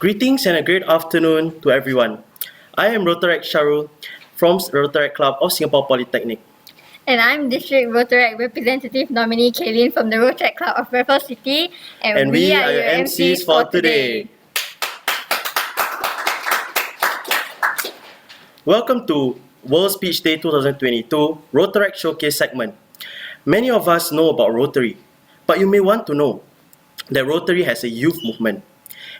Greetings and a great afternoon to everyone. I am Rotaract Sharu from Rotaract Club of Singapore Polytechnic. And I'm District Rotaract Representative nominee Kaylin from the Rotaract Club of Raffles City. And we are your MCs for today. Welcome to World Speech Day 2022 Rotaract Showcase segment. Many of us know about Rotary, but you may want to know that Rotary has a youth movement.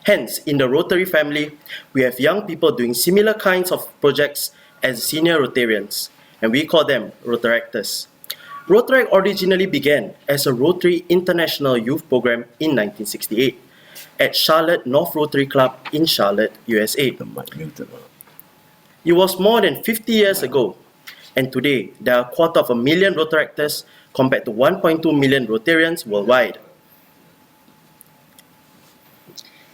Hence, in the Rotary family, we have young people doing similar kinds of projects as senior Rotarians, and we call them Rotaractors. Rotaract originally began as a Rotary International Youth Program in 1968 at Charlotte North Rotary Club in Charlotte, USA. It was more than 50 years ago, and today there are 250,000 Rotaractors compared to 1.2 million Rotarians worldwide.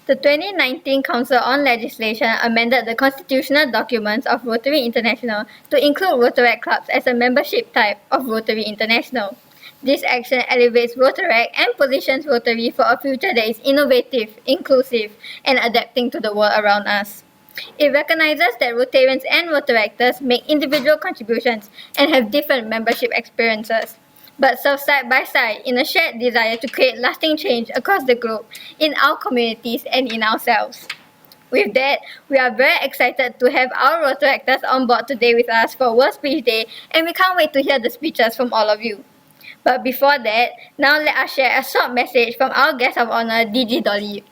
The 2019 Council on Legislation amended the constitutional documents of Rotary International to include Rotaract clubs as a membership type of Rotary International. This action elevates Rotaract and positions Rotary for a future that is innovative, inclusive, and adapting to the world around us. It recognizes that Rotarians and Rotaractors make individual contributions and have different membership experiences, but serve side by side in a shared desire to create lasting change across the globe, in our communities and in ourselves. With that, we are very excited to have our Rotaractors on board today with us for World Speech Day, and we can't wait to hear the speeches from all of you. But before that, now let us share a short message from our guest of honor, DG Dolly.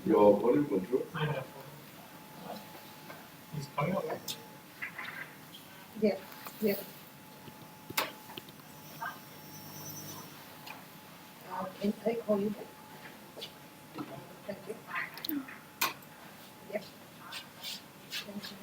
Your volume control? He's coming up. Yeah. Can I call you back? Thank you. Yep. Thank you.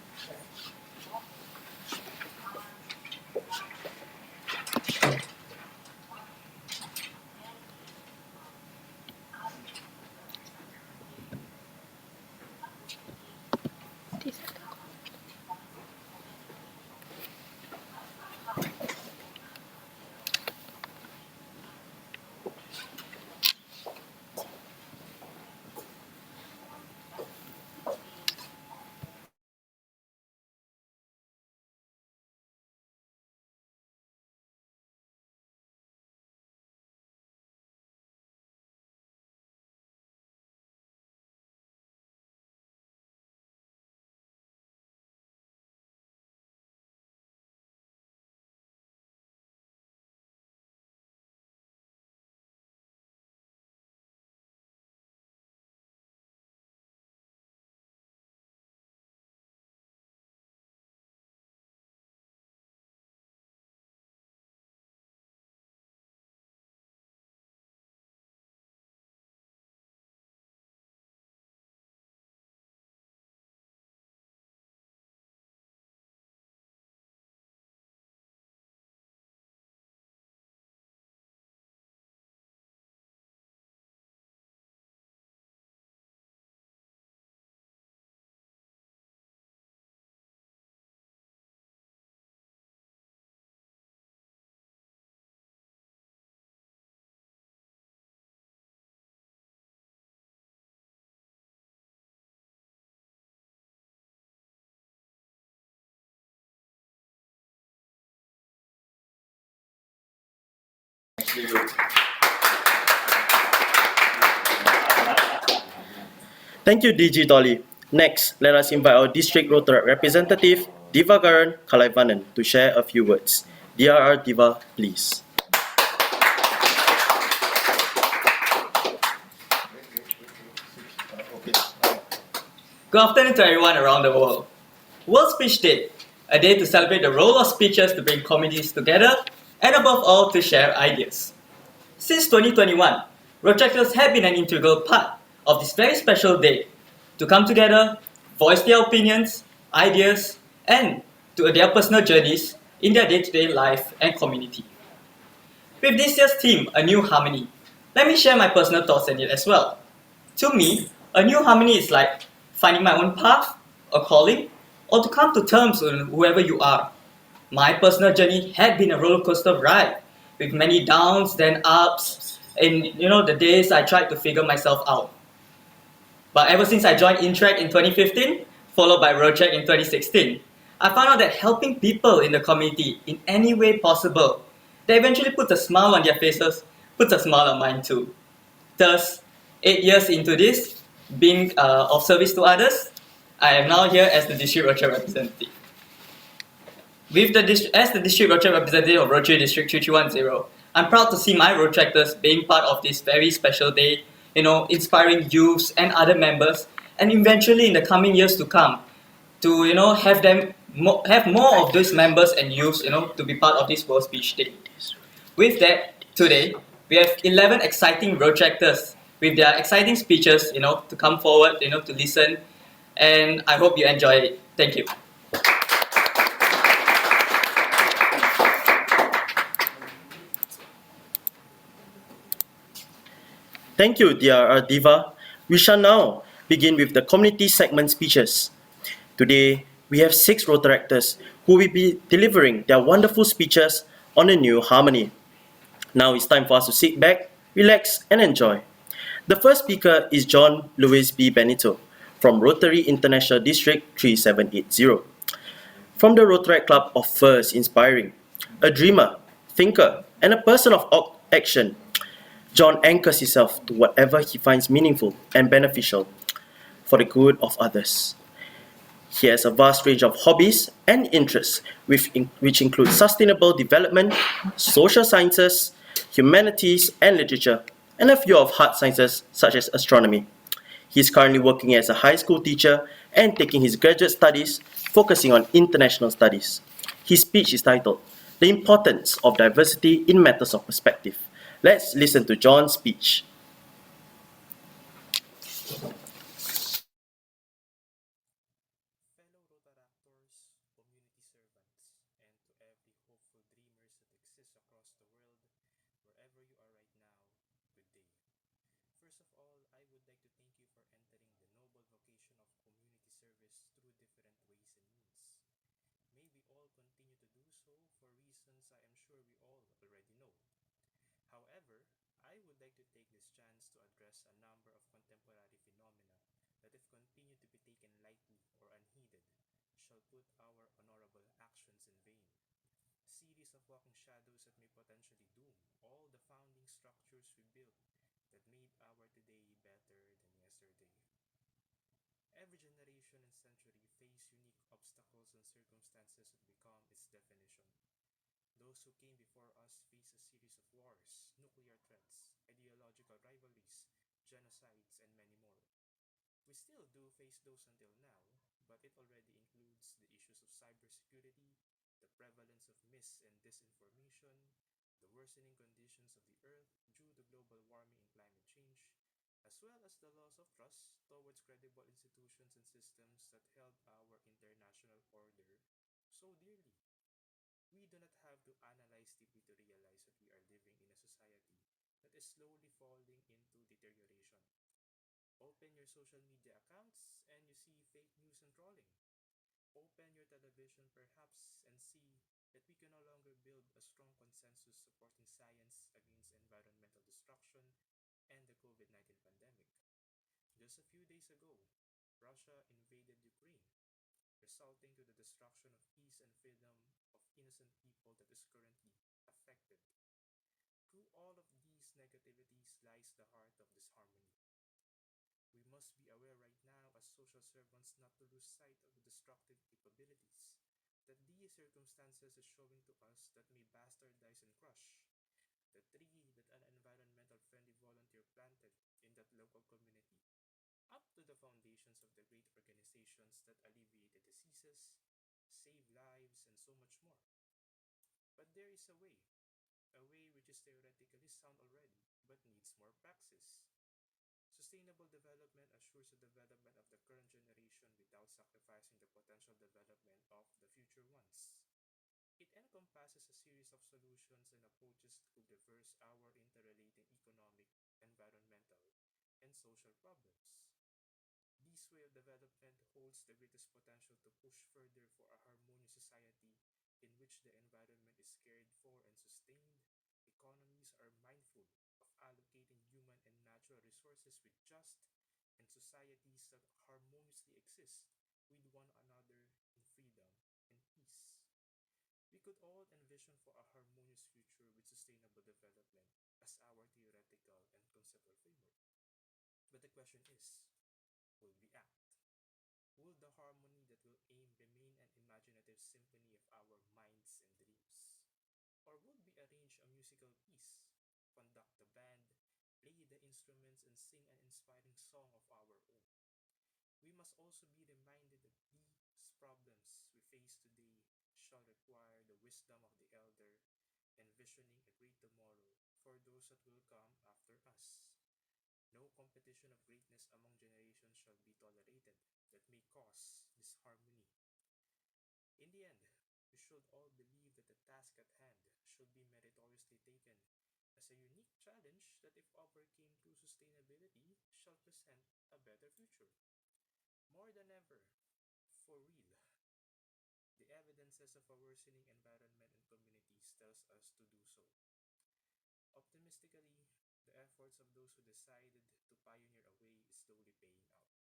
Thank you, DG Dolly. Next, let us invite our District Rotaract representative, Divagaran Kalaivanan, to share a few words. DRR Diva, please. Good afternoon to everyone around the world. World Speech Day, a day to celebrate the role of speeches to bring communities together and above all to share ideas. Since 2021, Retractors have been an integral part of this very special day to come together, voice their opinions, ideas, and to their personal journeys in their day-to-day life and community. With this year's theme, A New Harmony, let me share my personal thoughts on it as well. To me, a new harmony is like finding my own path, a calling, or to come to terms with whoever you are. My personal journey had been a roller coaster ride with many downs, then ups, and the days I tried to figure myself out. But ever since I joined Interact in 2015, followed by Roadcheck in 2016, I found out that helping people in the community in any way possible, that eventually puts a smile on their faces, puts a smile on mine too. Thus, 8 years into this, being of service to others, I am now here as the District Roadcheck representative. As the District Roadcheck representative of Rotary District 3310, I'm proud to see my road tractors being part of this very special day, inspiring youths and other members, and eventually in the coming years to come, to have have more of these members and youths, to be part of this World Speech Day. With that, today we have 11 exciting road tractors with their exciting speeches, to come forward, to listen, and I hope you enjoy it. Thank you. Thank you, dear Diva. We shall now begin with the community segment speeches. Today, we have 6 Rotaractors who will be delivering their wonderful speeches on a new harmony. Now it's time for us to sit back, relax, and enjoy. The first speaker is John Luis B. Benito from Rotary International District 3780. From the Rotaract Club of First Inspiring, a dreamer, thinker, and a person of action, John anchors himself to whatever he finds meaningful and beneficial for the good of others. He has a vast range of hobbies and interests, which include sustainable development, social sciences, humanities and literature, and a few of hard sciences such as astronomy. He is currently working as a high school teacher and taking his graduate studies, focusing on international studies. His speech is titled, The Importance of Diversity in Matters of Perspective. Let's listen to John's speech. Fellow Rotaractors, community servants, and to every hopeful dreamers that exist across the world, wherever you are right now, good day. First of all, I would like to thank you for entering the noble vocation of community service through different ways and means. May we all continue to do so for reasons I am sure we all already know. However, I would like to take this chance to address a number of contemporary phenomena that, if continued to be taken lightly or unheeded, shall put our honorable actions in vain. Series of walking shadows that may potentially doom all the founding structures we built that made our today better than yesterday. Every generation and century face unique obstacles and circumstances that become its definition. Those who came before us face a series of wars, nuclear threats, ideological rivalries, genocides, and many more. We still do face those until now, but it already includes the issues of cybersecurity, the prevalence of mis and disinformation, the worsening conditions of the earth due to global warming and climate change, as well as the loss of trust towards credible institutions and systems that held our international order so dearly. We do not have to analyze deeply to realize that we are living in a society that is slowly falling into deterioration. Open your social media accounts and you see fake news and trolling. Open your television perhaps and see that we can no longer build a strong consensus supporting science against environmental destruction and the COVID-19 pandemic. Just a few days ago, Russia invaded Ukraine, resulting to the destruction of peace and freedom of innocent people that is currently affected. Through all of these negativities lies the heart of disharmony. We must be aware right now as social servants not to lose sight of the destructive capabilities that these circumstances is showing to us that may bastardize and crush the tree that an environmental friendly volunteer planted in that local community. up to the foundations of the great organizations that alleviated diseases, save lives, and so much more. But there is a way which is theoretically sound already, but needs more praxis. Sustainable development assures the development of the current generation without sacrificing the potential development of the future ones. It encompasses a series of solutions and approaches to reverse our interrelated economic, environmental, and social problems. This way of development holds the greatest potential to push further for a harmonious society in which the environment is cared for and sustained, economies are mindful of allocating human and natural resources with just, and societies that harmoniously exist with one another in freedom and peace. We could all envision for a harmonious future with sustainable development as our theoretical and conceptual framework. But the question is, will we act? Will the harmony that will aim remain an imaginative symphony of our minds and dreams? Or would we arrange a musical piece, conduct the band, play the instruments, and sing an inspiring song of our own? We must also be reminded that these problems we face today shall require the wisdom of the elder, envisioning a great tomorrow for those that will come after us. No competition of greatness among generations shall be tolerated that may cause disharmony. In the end, we should all believe that the task at hand should be meritoriously taken as a unique challenge that, if overcame through sustainability, shall present a better future. More than ever, for real, the evidences of a worsening environment and communities tells us to do so. Optimistically, the efforts of those who decided to pioneer a way is slowly paying out.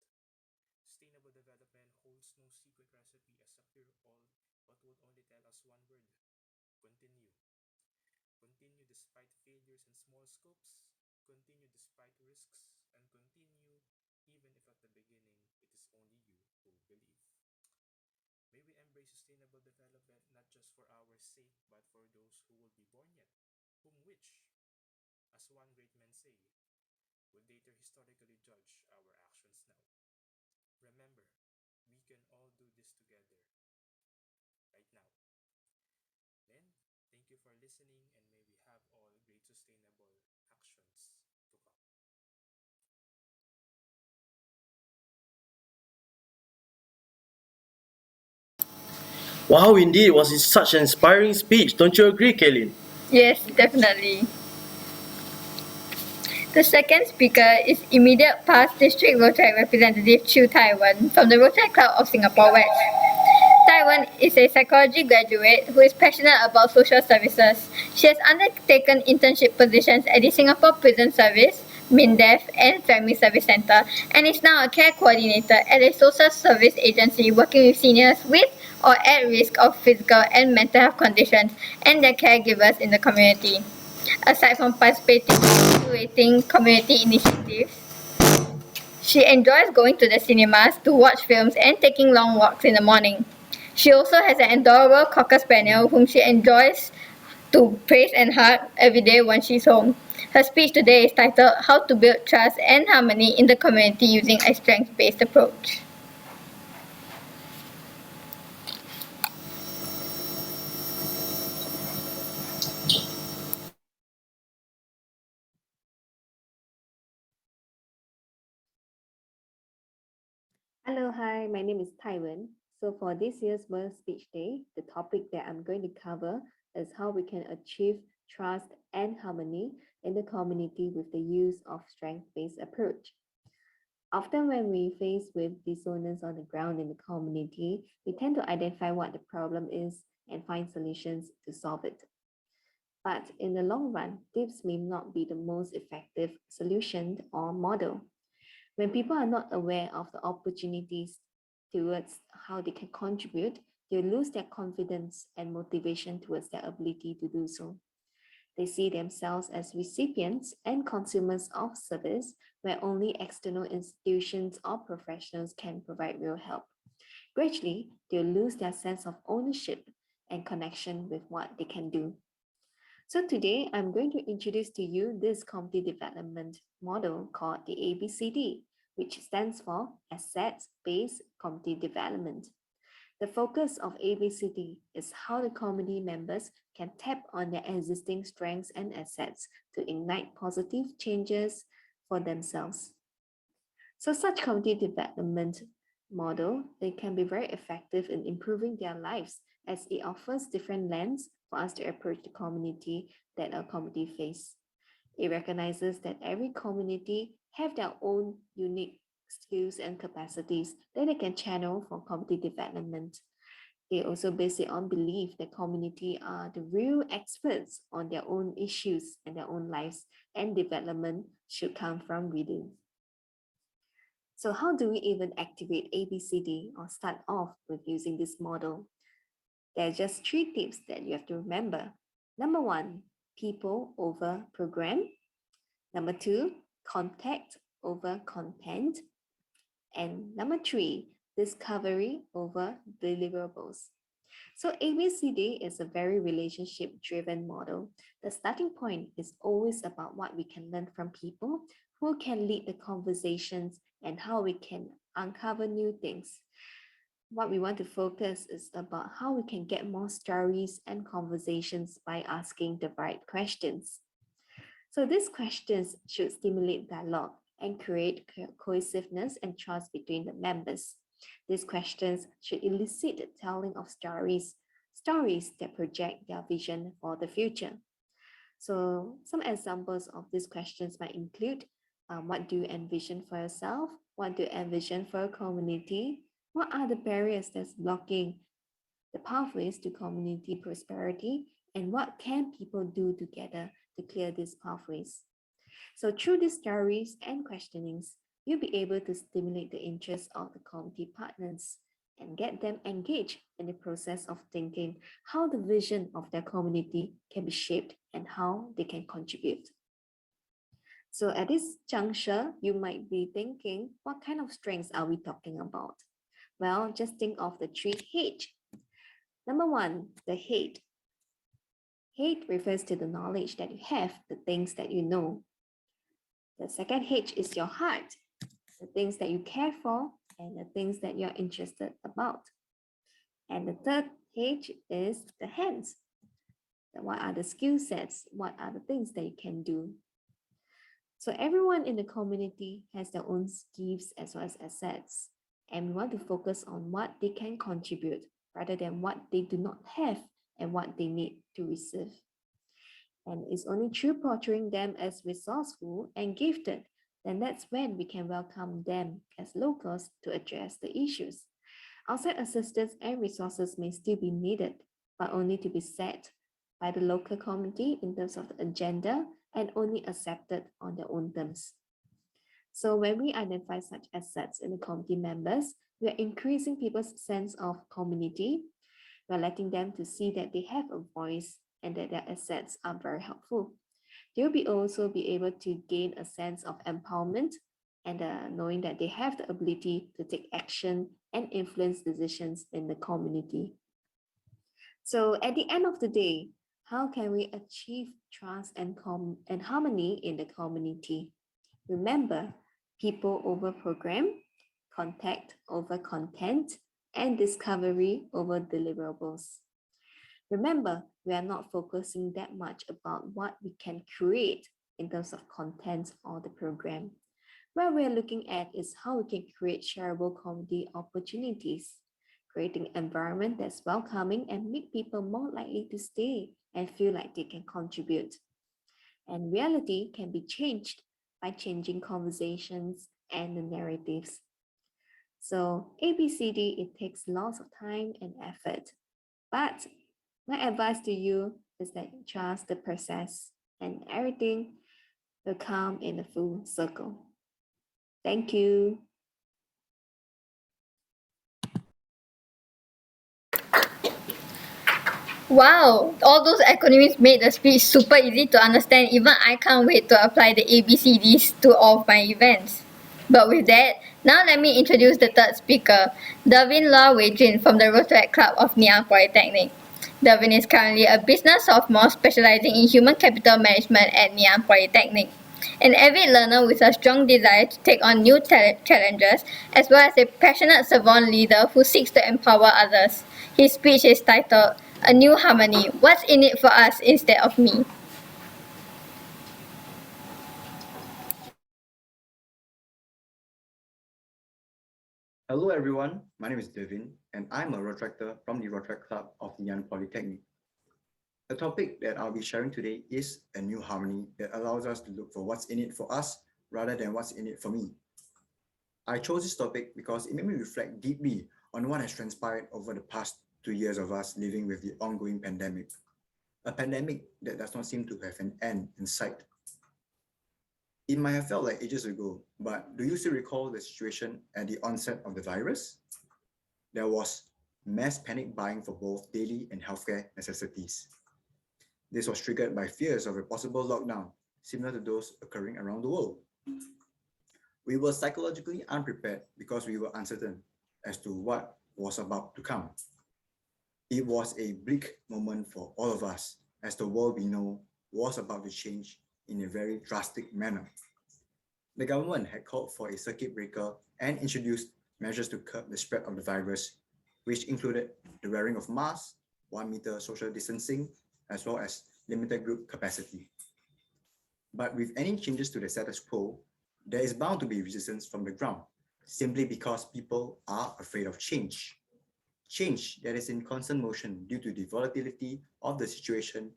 Sustainable development holds no secret recipe as a cure-all, but would only tell us one word: continue. Continue despite failures and small scopes, continue despite risks, and continue even if at the beginning it is only you who believe. May we embrace sustainable development not just for our sake, but for those who will be born yet, whom which, as one great man say, would later historically judge our actions now. Remember, we can all do this together, right now. Then, thank you for listening, and may we have all great sustainable actions to come. Wow, indeed, it was such an inspiring speech. Don't you agree, Kaylin? Yes, definitely. The second speaker is immediate past District Rotary Representative Chu Taiwan from the Rotary Club of Singapore West. Taiwan is a psychology graduate who is passionate about social services. She has undertaken internship positions at the Singapore Prison Service, MINDEF, and Family Service Centre, and is now a care coordinator at a social service agency working with seniors with or at risk of physical and mental health conditions and their caregivers in the community. Aside from participating in curating community initiatives, she enjoys going to the cinemas to watch films and taking long walks in the morning. She also has an adorable cocker spaniel whom she enjoys to praise and hug every day when she's home. Her speech today is titled How to Build Trust and Harmony in the Community Using a Strengths-Based Approach. Hello, hi, my name is Taiwan. So for this year's World Speech Day, the topic that I'm going to cover is how we can achieve trust and harmony in the community with the use of strength-based approach. Often when we face with dissonance on the ground in the community, we tend to identify what the problem is and find solutions to solve it. But in the long run, this may not be the most effective solution or model. When people are not aware of the opportunities towards how they can contribute, they lose their confidence and motivation towards their ability to do so. They see themselves as recipients and consumers of service where only external institutions or professionals can provide real help. Gradually, they'll lose their sense of ownership and connection with what they can do. So today, I'm going to introduce to you this community development model called the ABCD, which stands for Assets-Based Community Development. The focus of ABCD is how the community members can tap on their existing strengths and assets to ignite positive changes for themselves. So such community development model, they can be very effective in improving their lives as it offers different lens for us to approach the community that our community face. It recognizes that every community have their own unique skills and capacities that they can channel for community development. They also base it on belief that community are the real experts on their own issues and their own lives, and development should come from within. So how do we even activate ABCD or start off with using this model? There are just 3 tips that you have to remember. Number 1, people over program. Number 2, contact over content. And number 3, discovery over deliverables. So ABCD is a very relationship-driven model. The starting point is always about what we can learn from people, who can lead the conversations, and how we can uncover new things. What we want to focus is about how we can get more stories and conversations by asking the right questions. So these questions should stimulate dialogue and create cohesiveness and trust between the members. These questions should elicit the telling of stories that project their vision for the future. So some examples of these questions might include, what do you envision for yourself? What do you envision for a community? What are the barriers that's blocking the pathways to community prosperity? And what can people do together to clear these pathways? So through these stories and questionings, you'll be able to stimulate the interest of the community partners and get them engaged in the process of thinking how the vision of their community can be shaped and how they can contribute. So at this juncture, you might be thinking, what kind of strengths are we talking about? Well, just think of the 3 H. Number 1, the H. H refers to the knowledge that you have, the things that you know. The second H is your heart, the things that you care for and the things that you're interested about. And the third H is the hands. What are the skill sets? What are the things that you can do? So everyone in the community has their own skills as well as assets. And we want to focus on what they can contribute rather than what they do not have and what they need to receive. And it's only through portraying them as resourceful and gifted, then that's when we can welcome them as locals to address the issues. Outside assistance and resources may still be needed, but only to be set by the local community in terms of the agenda and only accepted on their own terms. So when we identify such assets in the community members, we are increasing people's sense of community. We're letting them to see that they have a voice and that their assets are very helpful. They'll also be able to gain a sense of empowerment and knowing that they have the ability to take action and influence decisions in the community. So at the end of the day, how can we achieve trust and harmony in the community? Remember, people over program, contact over content, and discovery over deliverables. Remember, we are not focusing that much about what we can create in terms of content or the program. What we are looking at is how we can create shareable community opportunities, creating an environment that's welcoming and make people more likely to stay and feel like they can contribute. And reality can be changed by changing conversations and the narratives. So ABCD, it takes lots of time and effort, but my advice to you is that you trust the process and everything will come in a full circle. Thank you. Wow, all those acronyms made the speech super easy to understand. Even I can't wait to apply the ABCDs to all of my events. But with that, now let me introduce the third speaker, Devin Law Wei-Jun from the Rotaract Club of Ngee Ann Polytechnic. Devin is currently a business sophomore specializing in human capital management at Ngee Ann Polytechnic. An avid learner with a strong desire to take on new challenges, as well as a passionate servant leader who seeks to empower others. His speech is titled A New Harmony, What's in It for Us Instead of Me? Hello everyone, my name is Devin and I'm a Rotractor from the Rotract Club of Nanyang Polytechnic. The topic that I'll be sharing today is a new harmony that allows us to look for what's in it for us rather than what's in it for me. I chose this topic because it made me reflect deeply on what has transpired over the past 2 years of us living with the ongoing pandemic. A pandemic that does not seem to have an end in sight. It might have felt like ages ago, but do you still recall the situation at the onset of the virus? There was mass panic buying for both daily and healthcare necessities. This was triggered by fears of a possible lockdown, similar to those occurring around the world. We were psychologically unprepared because we were uncertain as to what was about to come. It was a bleak moment for all of us, as the world we know was about to change in a very drastic manner. The government had called for a circuit breaker and introduced measures to curb the spread of the virus, which included the wearing of masks, 1 meter social distancing, as well as limited group capacity. But with any changes to the status quo, there is bound to be resistance from the ground, simply because people are afraid of change. Change that is in constant motion due to the volatility of the situation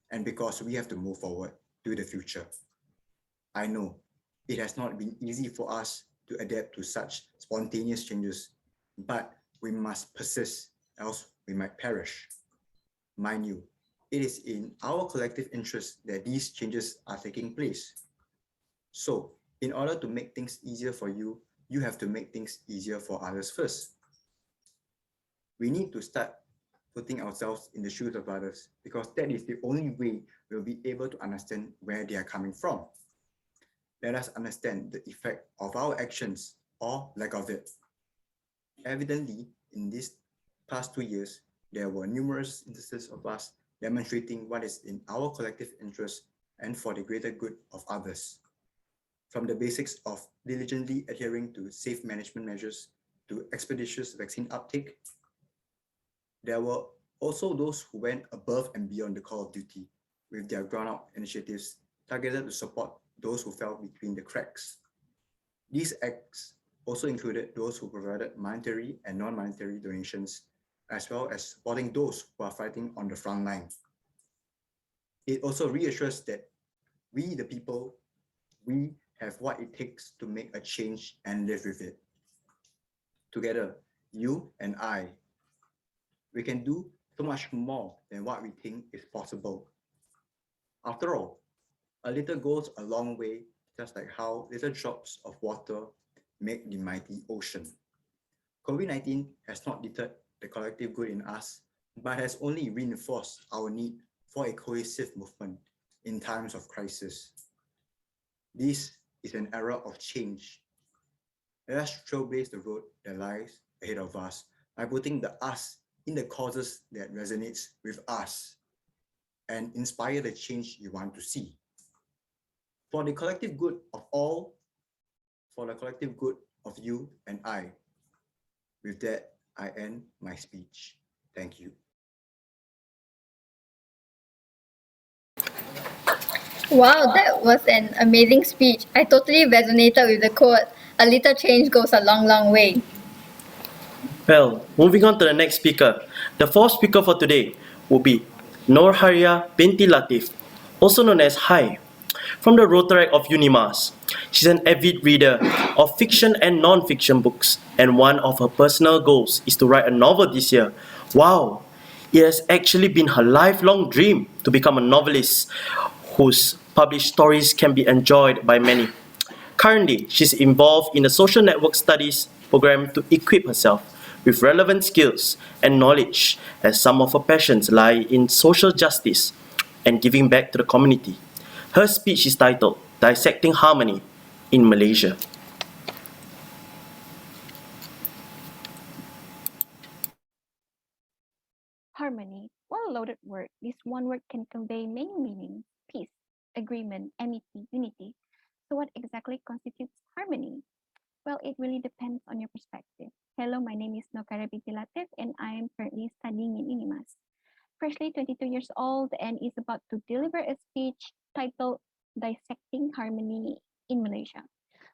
and because we have to move forward to the future. I know it has not been easy for us to adapt to such spontaneous changes, but we must persist, else we might perish. Mind you, it is in our collective interest that these changes are taking place. So, in order to make things easier for you, you have to make things easier for others first. We need to start putting ourselves in the shoes of others because that is the only way we'll be able to understand where they are coming from. Let us understand the effect of our actions or lack of it. Evidently, in these past 2 years, there were numerous instances of us demonstrating what is in our collective interest and for the greater good of others. From the basics of diligently adhering to safe management measures to expeditious vaccine uptake, there were also those who went above and beyond the call of duty with their ground-out initiatives targeted to support those who fell between the cracks. These acts also included those who provided monetary and non-monetary donations, as well as supporting those who are fighting on the front line. It also reassures that we, the people, we have what it takes to make a change and live with it. Together, you and I, we can do so much more than what we think is possible. After all, a little goes a long way, just like how little drops of water make the mighty ocean. COVID-19 has not deterred the collective good in us, but has only reinforced our need for a cohesive movement in times of crisis. This is an era of change. Let us trailblaze the road that lies ahead of us by putting the us in the causes that resonates with us and inspire the change you want to see. For the collective good of all, for the collective good of you and I. With that, I end my speech. Thank you. Wow, that was an amazing speech. I totally resonated with the quote, a little change goes a long, long way. Well, moving on to the next speaker. The fourth speaker for today will be Noor Haria binti Latif, also known as Hai, from the Rotaract of Unimas. She's an avid reader of fiction and non-fiction books, and one of her personal goals is to write a novel this year. Wow! It has actually been her lifelong dream to become a novelist whose published stories can be enjoyed by many. Currently, she's involved in a social network studies program to equip herself with relevant skills and knowledge, as some of her passions lie in social justice and giving back to the community. Her speech is titled Dissecting Harmony in Malaysia. Harmony. While a loaded word, this one word can convey many meanings: peace, agreement, amity, unity. So, what exactly constitutes harmony? Well, it really depends on your perspective. Hello, my name is Nokara Binti Latif, and I am currently studying in Unimas. Freshly 22 years old and is about to deliver a speech titled Dissecting Harmony in Malaysia.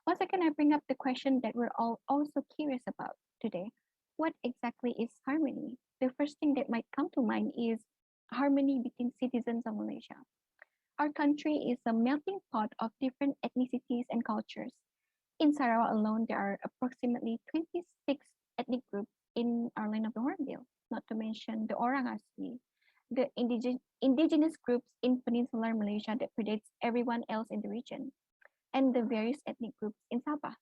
Once again, I bring up the question that we're all also curious about today. What exactly is harmony? The first thing that might come to mind is harmony between citizens of Malaysia. Our country is a melting pot of different ethnicities and cultures. In Sarawak alone, there are approximately 26 ethnic groups in our land of the Hornbill, not to mention the Orang Asli, the indigenous groups in peninsular Malaysia that predates everyone else in the region, and the various ethnic groups in Sabah.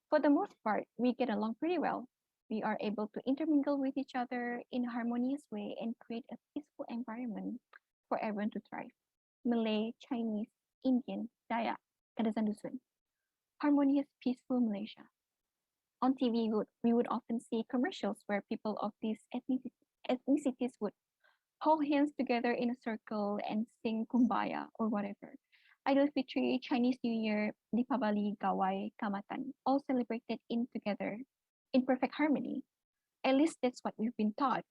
For the most part, we get along pretty well. We are able to intermingle with each other in a harmonious way and create a peaceful environment for everyone to thrive. Malay, Chinese, Indian, Dayak, Kadazan Dusun. Harmonious, peaceful Malaysia. On TV, we would often see commercials where people of these ethnicities would hold hands together in a circle and sing kumbaya or whatever. Idul Fitri, Chinese New Year, Deepavali, Gawai, Kamatan, all celebrated in together in perfect harmony. At least that's what we've been taught.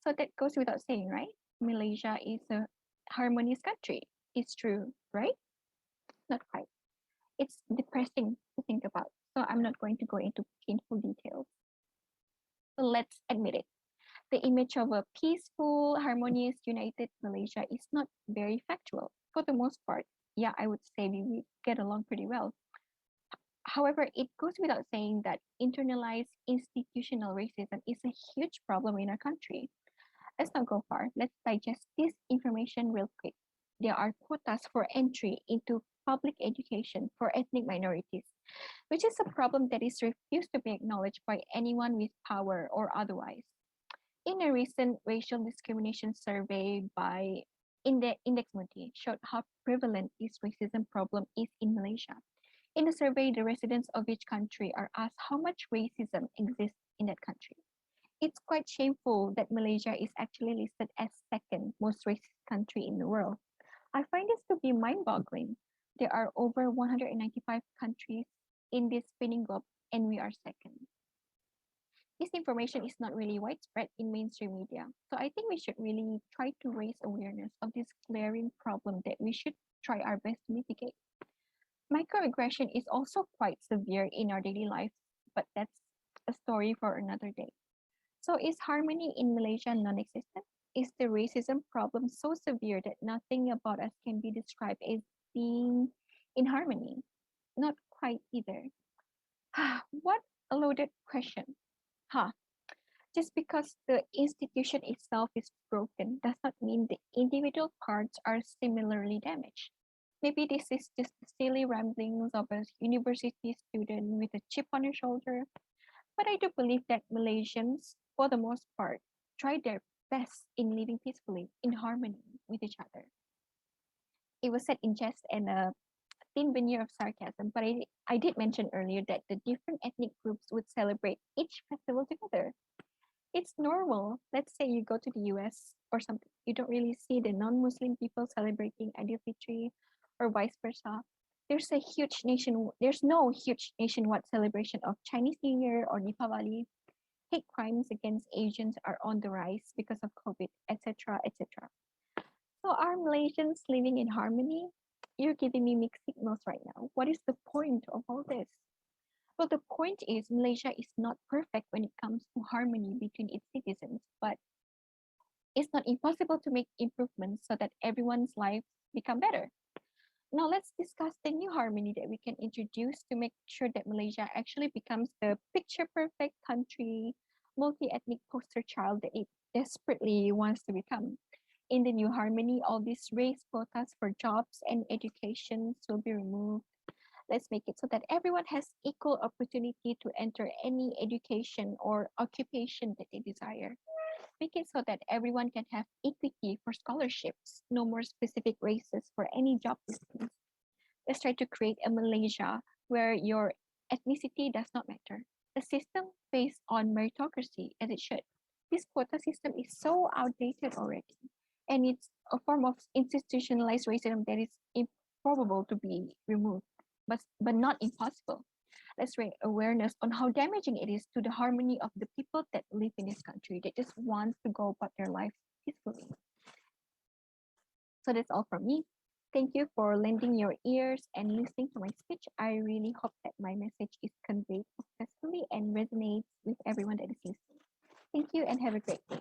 So that goes without saying, right? Malaysia is a harmonious country. It's true, right? Not quite. It's depressing to think about. So I'm not going to go into painful details. But let's admit it. The image of a peaceful, harmonious, united Malaysia is not very factual. For the most part, yeah, I would say we get along pretty well. However, it goes without saying that internalized institutional racism is a huge problem in our country. Let's not go far. Let's digest this information real quick. There are quotas for entry into public education for ethnic minorities, which is a problem that is refused to be acknowledged by anyone with power or otherwise. In a recent racial discrimination survey by Index Moody showed how prevalent this racism problem is in Malaysia. In the survey, the residents of each country are asked how much racism exists in that country. It's quite shameful that Malaysia is actually listed as second most racist country in the world. I find this to be mind-boggling. There are over 195 countries in this spinning globe, and we are second. This information is not really widespread in mainstream media, so I think we should really try to raise awareness of this glaring problem that we should try our best to mitigate. Microaggression is also quite severe in our daily life, but that's a story for another day. So is harmony in Malaysia non-existent? Is the racism problem so severe that nothing about us can be described as being in harmony? Not quite either. What a loaded question. Huh. Just because the institution itself is broken does not mean the individual parts are similarly damaged. Maybe this is just the silly ramblings of a university student with a chip on his shoulder, but I do believe that Malaysians, for the most part, try their best in living peacefully, in harmony with each other. It was said in jest and a thin veneer of sarcasm, but I did mention earlier that the different ethnic groups would celebrate each festival together. It's normal. Let's say you go to the US or something, you don't really see the non-Muslim people celebrating Adil Fitri or vice versa. There's no huge nationwide celebration of Chinese New Year or Deepavali. Hate crimes against Asians are on the rise because of COVID, etc., etc. So are Malaysians living in harmony? You're giving me mixed signals right now. What is the point of all this? Well, the point is Malaysia is not perfect when it comes to harmony between its citizens, but it's not impossible to make improvements so that everyone's lives become better. Now let's discuss the new harmony that we can introduce to make sure that Malaysia actually becomes the picture perfect country, multi-ethnic poster child that it desperately wants to become. In the new harmony, all these race quotas for jobs and education will be removed. Let's make it so that everyone has equal opportunity to enter any education or occupation that they desire. Make it so that everyone can have equity for scholarships, no more specific races for any job listings. Let's try to create a Malaysia where your ethnicity does not matter. A system based on meritocracy as it should. This quota system is so outdated already, and it's a form of institutionalized racism that is improbable to be removed. but not impossible. Let's raise awareness on how damaging it is to the harmony of the people that live in this country. They just want to go about their lives peacefully. So that's all from me. Thank you for lending your ears and listening to my speech. I really hope that my message is conveyed successfully and resonates with everyone that is listening. Thank you and have a great day.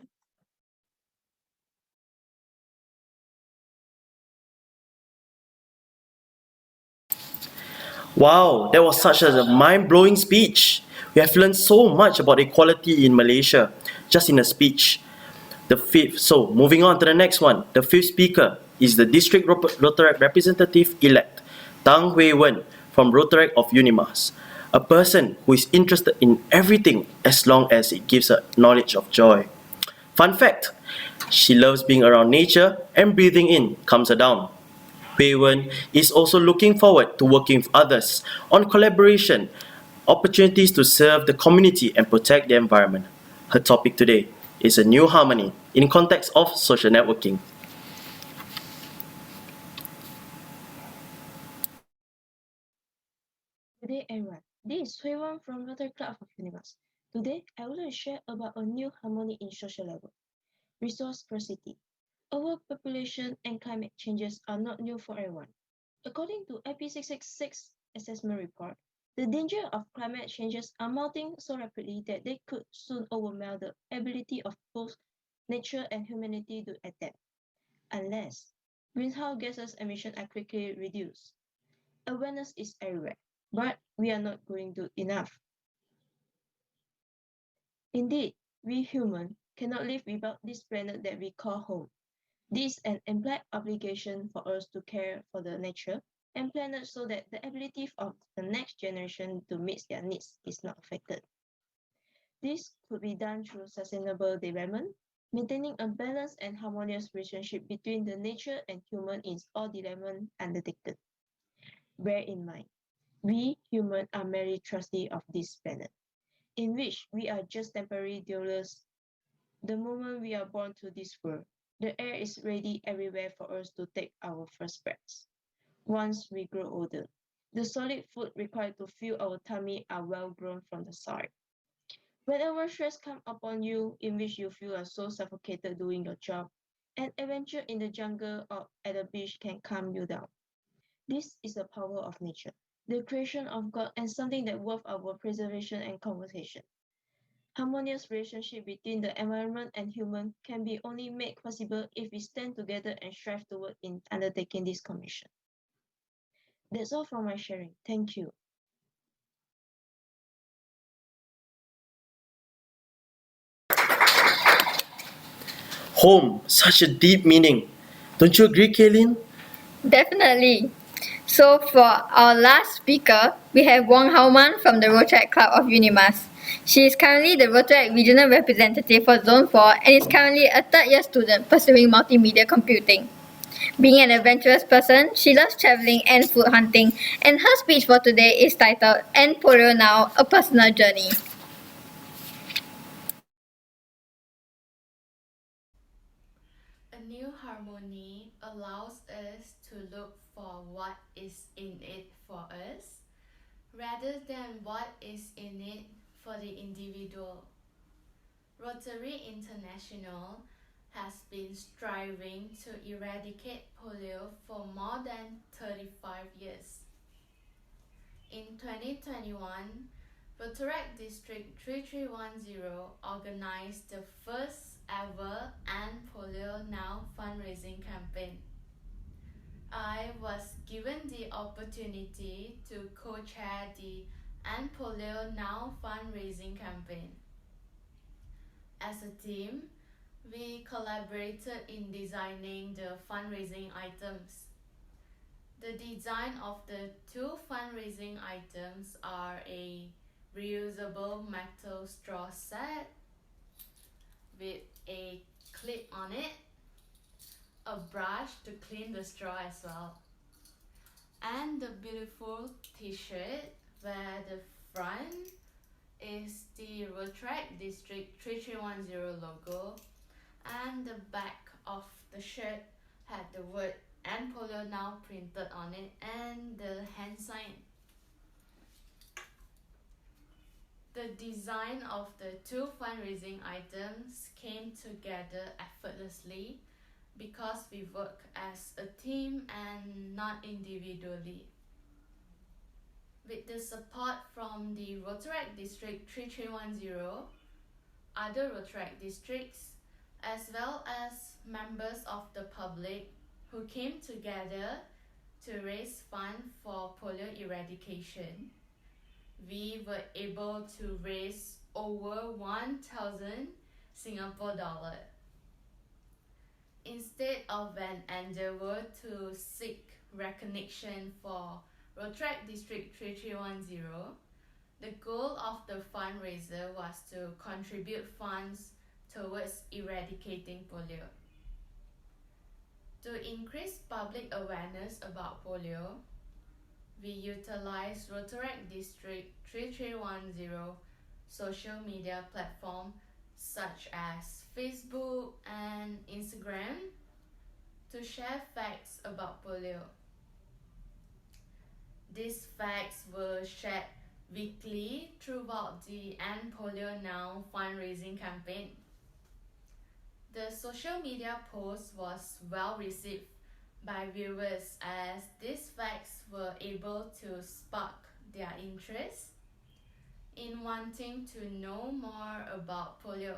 Wow, that was such a mind-blowing speech. We have learned so much about equality in Malaysia just in a speech. Moving on to the next one. The fifth speaker is the District Rotaract Representative-elect, Tang Hui Wen from Rotaract of Unimas, a person who is interested in everything as long as it gives her knowledge of joy. Fun fact, she loves being around nature and breathing in calms her down. Hui Wen is also looking forward to working with others on collaboration, opportunities to serve the community and protect the environment. Her topic today is a new harmony in context of social networking. Good day everyone, this is Hui from Rotary Club of Universe. Today, I would like to share about a new harmony in social level. Resource scarcity. Overpopulation and climate changes are not new for everyone. According to IP666 assessment report, the danger of climate changes are mounting so rapidly that they could soon overwhelm the ability of both nature and humanity to adapt, unless greenhouse gases emissions are quickly reduced. Awareness is everywhere, but we are not going to enough. Indeed, we humans cannot live without this planet that we call home. This is an implied obligation for us to care for the nature and planet so that the ability of the next generation to meet their needs is not affected. This could be done through sustainable development, maintaining a balanced and harmonious relationship between the nature and human in all development undertaken. Bear in mind, we humans are merely trustees of this planet, in which we are just temporary dwellers. The moment we are born to this world, the air is ready everywhere for us to take our first breaths. Once we grow older, the solid food required to fill our tummy are well grown from the soil. Whenever stress comes upon you, in which you feel so suffocated doing your job, an adventure in the jungle or at the beach can calm you down. This is the power of nature, the creation of God, and something that worth our preservation and conversation. Harmonious relationship between the environment and human can be only made possible if we stand together and strive toward in undertaking this commission. That's all for my sharing. Thank you. Home, such a deep meaning. Don't you agree, Kaylin? Definitely. So for our last speaker, we have Wong Hauman from the Rotaract Club of Unimas. She is currently the Rotaract Regional Representative for Zone 4 and is currently a third-year student pursuing multimedia computing. Being an adventurous person, she loves traveling and food hunting, and her speech for today is titled End Polio Now, A Personal Journey. A new harmony allows us to look for what is in it for us rather than what is in it for the individual. Rotary International has been striving to eradicate polio for more than 35 years. In 2021, Rotaract District 3310 organized the first ever End Polio Now fundraising campaign. I was given the opportunity to co-chair the End Polio Now fundraising campaign. As a team, we collaborated in designing the fundraising items. The design of the two fundraising items are a reusable metal straw set with a clip on it, a brush to clean the straw as well, and the beautiful t-shirt where the front is the Rotaract District 3310 logo and the back of the shirt had the word End Polio Now printed on it and the hand sign. The design of the two fundraising items came together effortlessly because we work as a team and not individually. With the support from the Rotaract District 3310, other Rotaract districts, as well as members of the public who came together to raise funds for polio eradication, we were able to raise over 1,000 Singapore dollar. Instead of an endeavor to seek recognition for Rotaract District 3310, the goal of the fundraiser was to contribute funds towards eradicating polio. To increase public awareness about polio, we utilize Rotaract District 3310 social media platform such as Facebook and Instagram to share facts about polio. These facts were shared weekly throughout the End Polio Now fundraising campaign. The social media post was well received by viewers as these facts were able to spark their interest in wanting to know more about polio.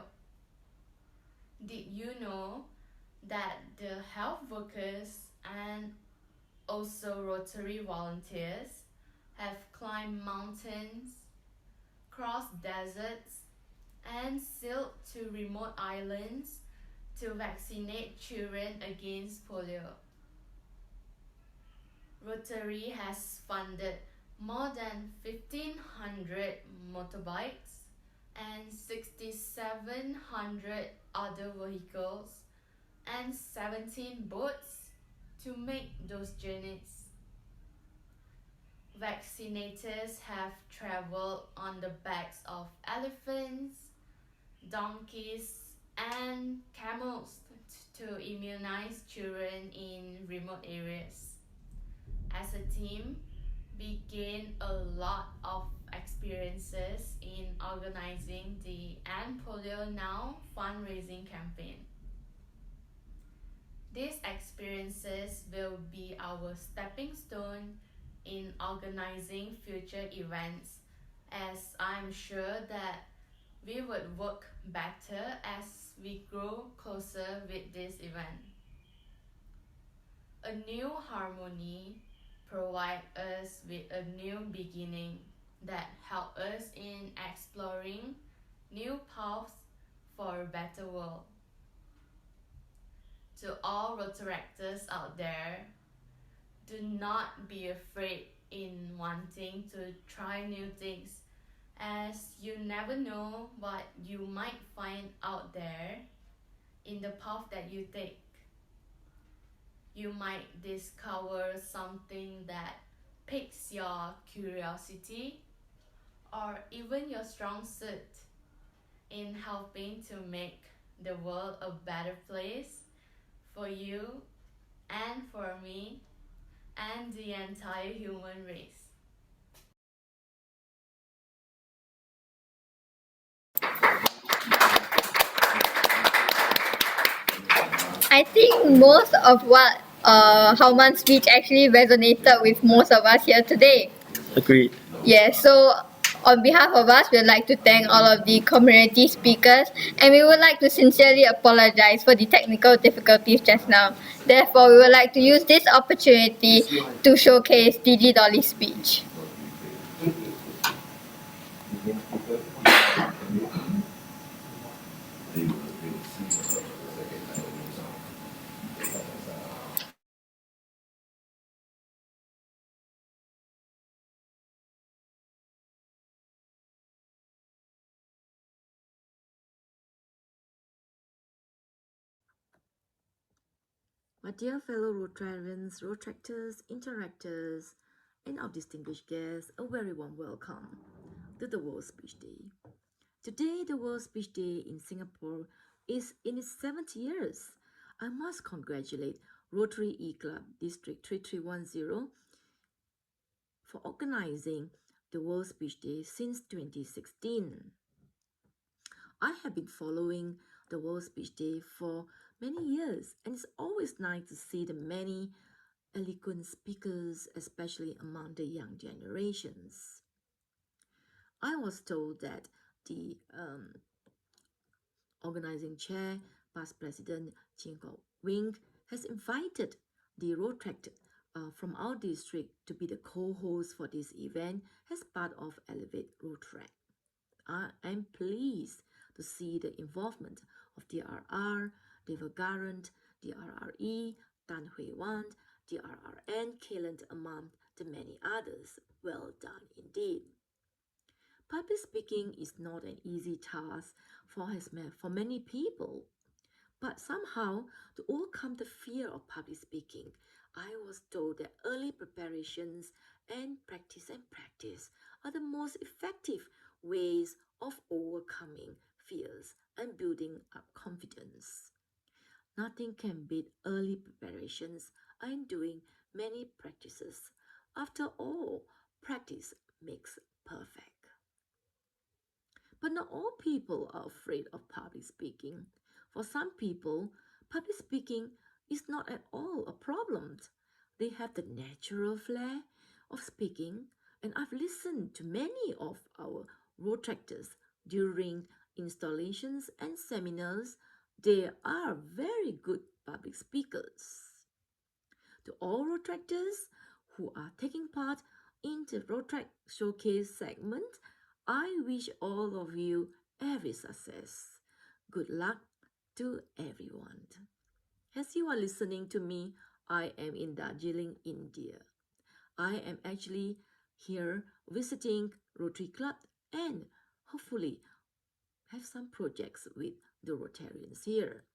Did you know that the health workers and also Rotary volunteers have climbed mountains, crossed deserts, and sailed to remote islands to vaccinate children against polio? Rotary has funded more than 1,500 motorbikes and 6,700 other vehicles and 17 boats to make those journeys. Vaccinators have traveled on the backs of elephants, donkeys, and camels to immunize children in remote areas. As a team, we gained a lot of experiences in organizing the End Polio Now fundraising campaign. These experiences will be our stepping stone in organizing future events, as I'm sure that we would work better as we grow closer with this event. A new harmony provides us with a new beginning that help us in exploring new paths for a better world. To all Rotaractors out there, do not be afraid in wanting to try new things, as you never know what you might find out there in the path that you take. You might discover something that piques your curiosity or even your strong suit in helping to make the world a better place for you and for me and the entire human race. I think most of what Hauman's speech actually resonated with most of us here today. Agreed. Yes, so on behalf of us, we'd like to thank all of the community speakers, and we would like to sincerely apologize for the technical difficulties just now. Therefore, we would like to use this opportunity to showcase DG Dolly's speech. My dear fellow Rotarians, Rotractors, Interactors, and our distinguished guests, a very warm welcome to the World Speech Day. Today, the World Speech Day in Singapore is in its 7th years. I must congratulate Rotary E Club District 3310 for organizing the World Speech Day since 2016. I have been following the World Speech Day for many years, and it's always nice to see the many eloquent speakers, especially among the young generations. I was told that the organizing chair, past President Chin Wing, has invited the road track from our district to be the co-host for this event as part of Elevate Road Track. I am pleased to see the involvement of DRR, David Garant, DRRE, Tan Hui Wan, DRRN, Kailan among the many others. Well done indeed. Public speaking is not an easy task for many people. But somehow, to overcome the fear of public speaking, I was told that early preparations and practice are the most effective ways of overcoming fears and building up confidence. Nothing can beat early preparations and doing many practices. After all, practice makes perfect. But not all people are afraid of public speaking. For some people, public speaking is not at all a problem. They have the natural flair of speaking, and I've listened to many of our road tractors during installations and seminars. They are very good public speakers. To all road tractors who are taking part in the Road Track Showcase segment, I wish all of you every success. Good luck to everyone. As you are listening to me, I am in Darjeeling, India. I am actually here visiting Rotary Club and hopefully have some projects with the Rotarians here.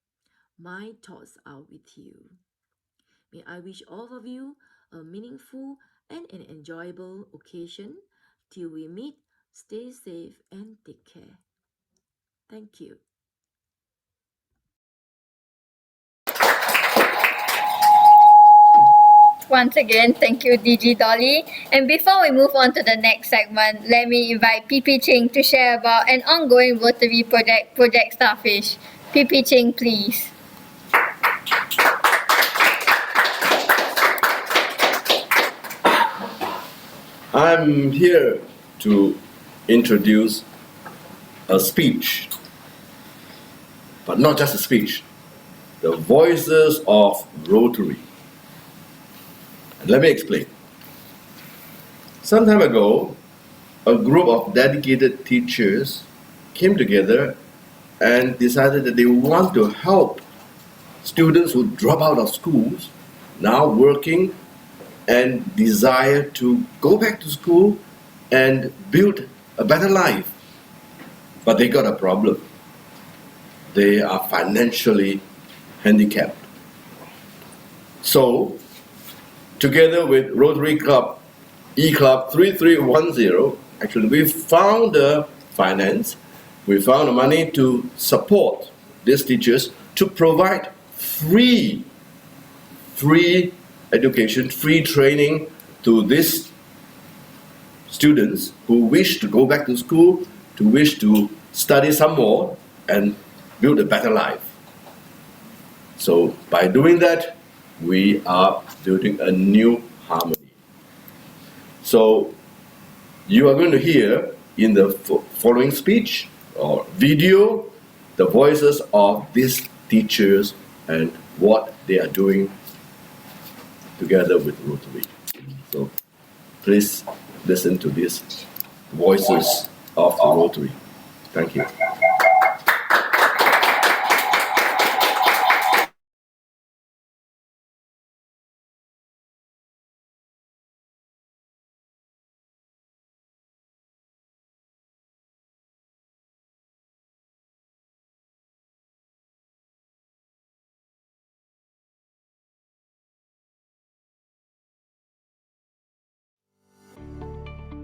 My thoughts are with you. May I wish all of you a meaningful and an enjoyable occasion. Till we meet, stay safe and take care. Thank you. Once again, thank you, DG Dolly. And before we move on to the next segment, let me invite PP Ching to share about an ongoing Rotary project, Project Starfish. PP Ching, please. I'm here to introduce a speech, but not just a speech, the voices of Rotary. And let me explain. Some time ago, a group of dedicated teachers came together and decided that they want to help students who drop out of schools, now working and desire to go back to school and build a better life. But they got a problem. They are financially handicapped. So, together with Rotary Club E-Club 3310, actually we found the finance, we found the money to support these teachers to provide free education, free training to these students who wish to go back to school, to wish to study some more and build a better life. So by doing that, we are building a new harmony. So you are going to hear in the following speech or video the voices of these teachers and what they are doing together with Rotary. So please listen to these voices of the Rotary. Thank you.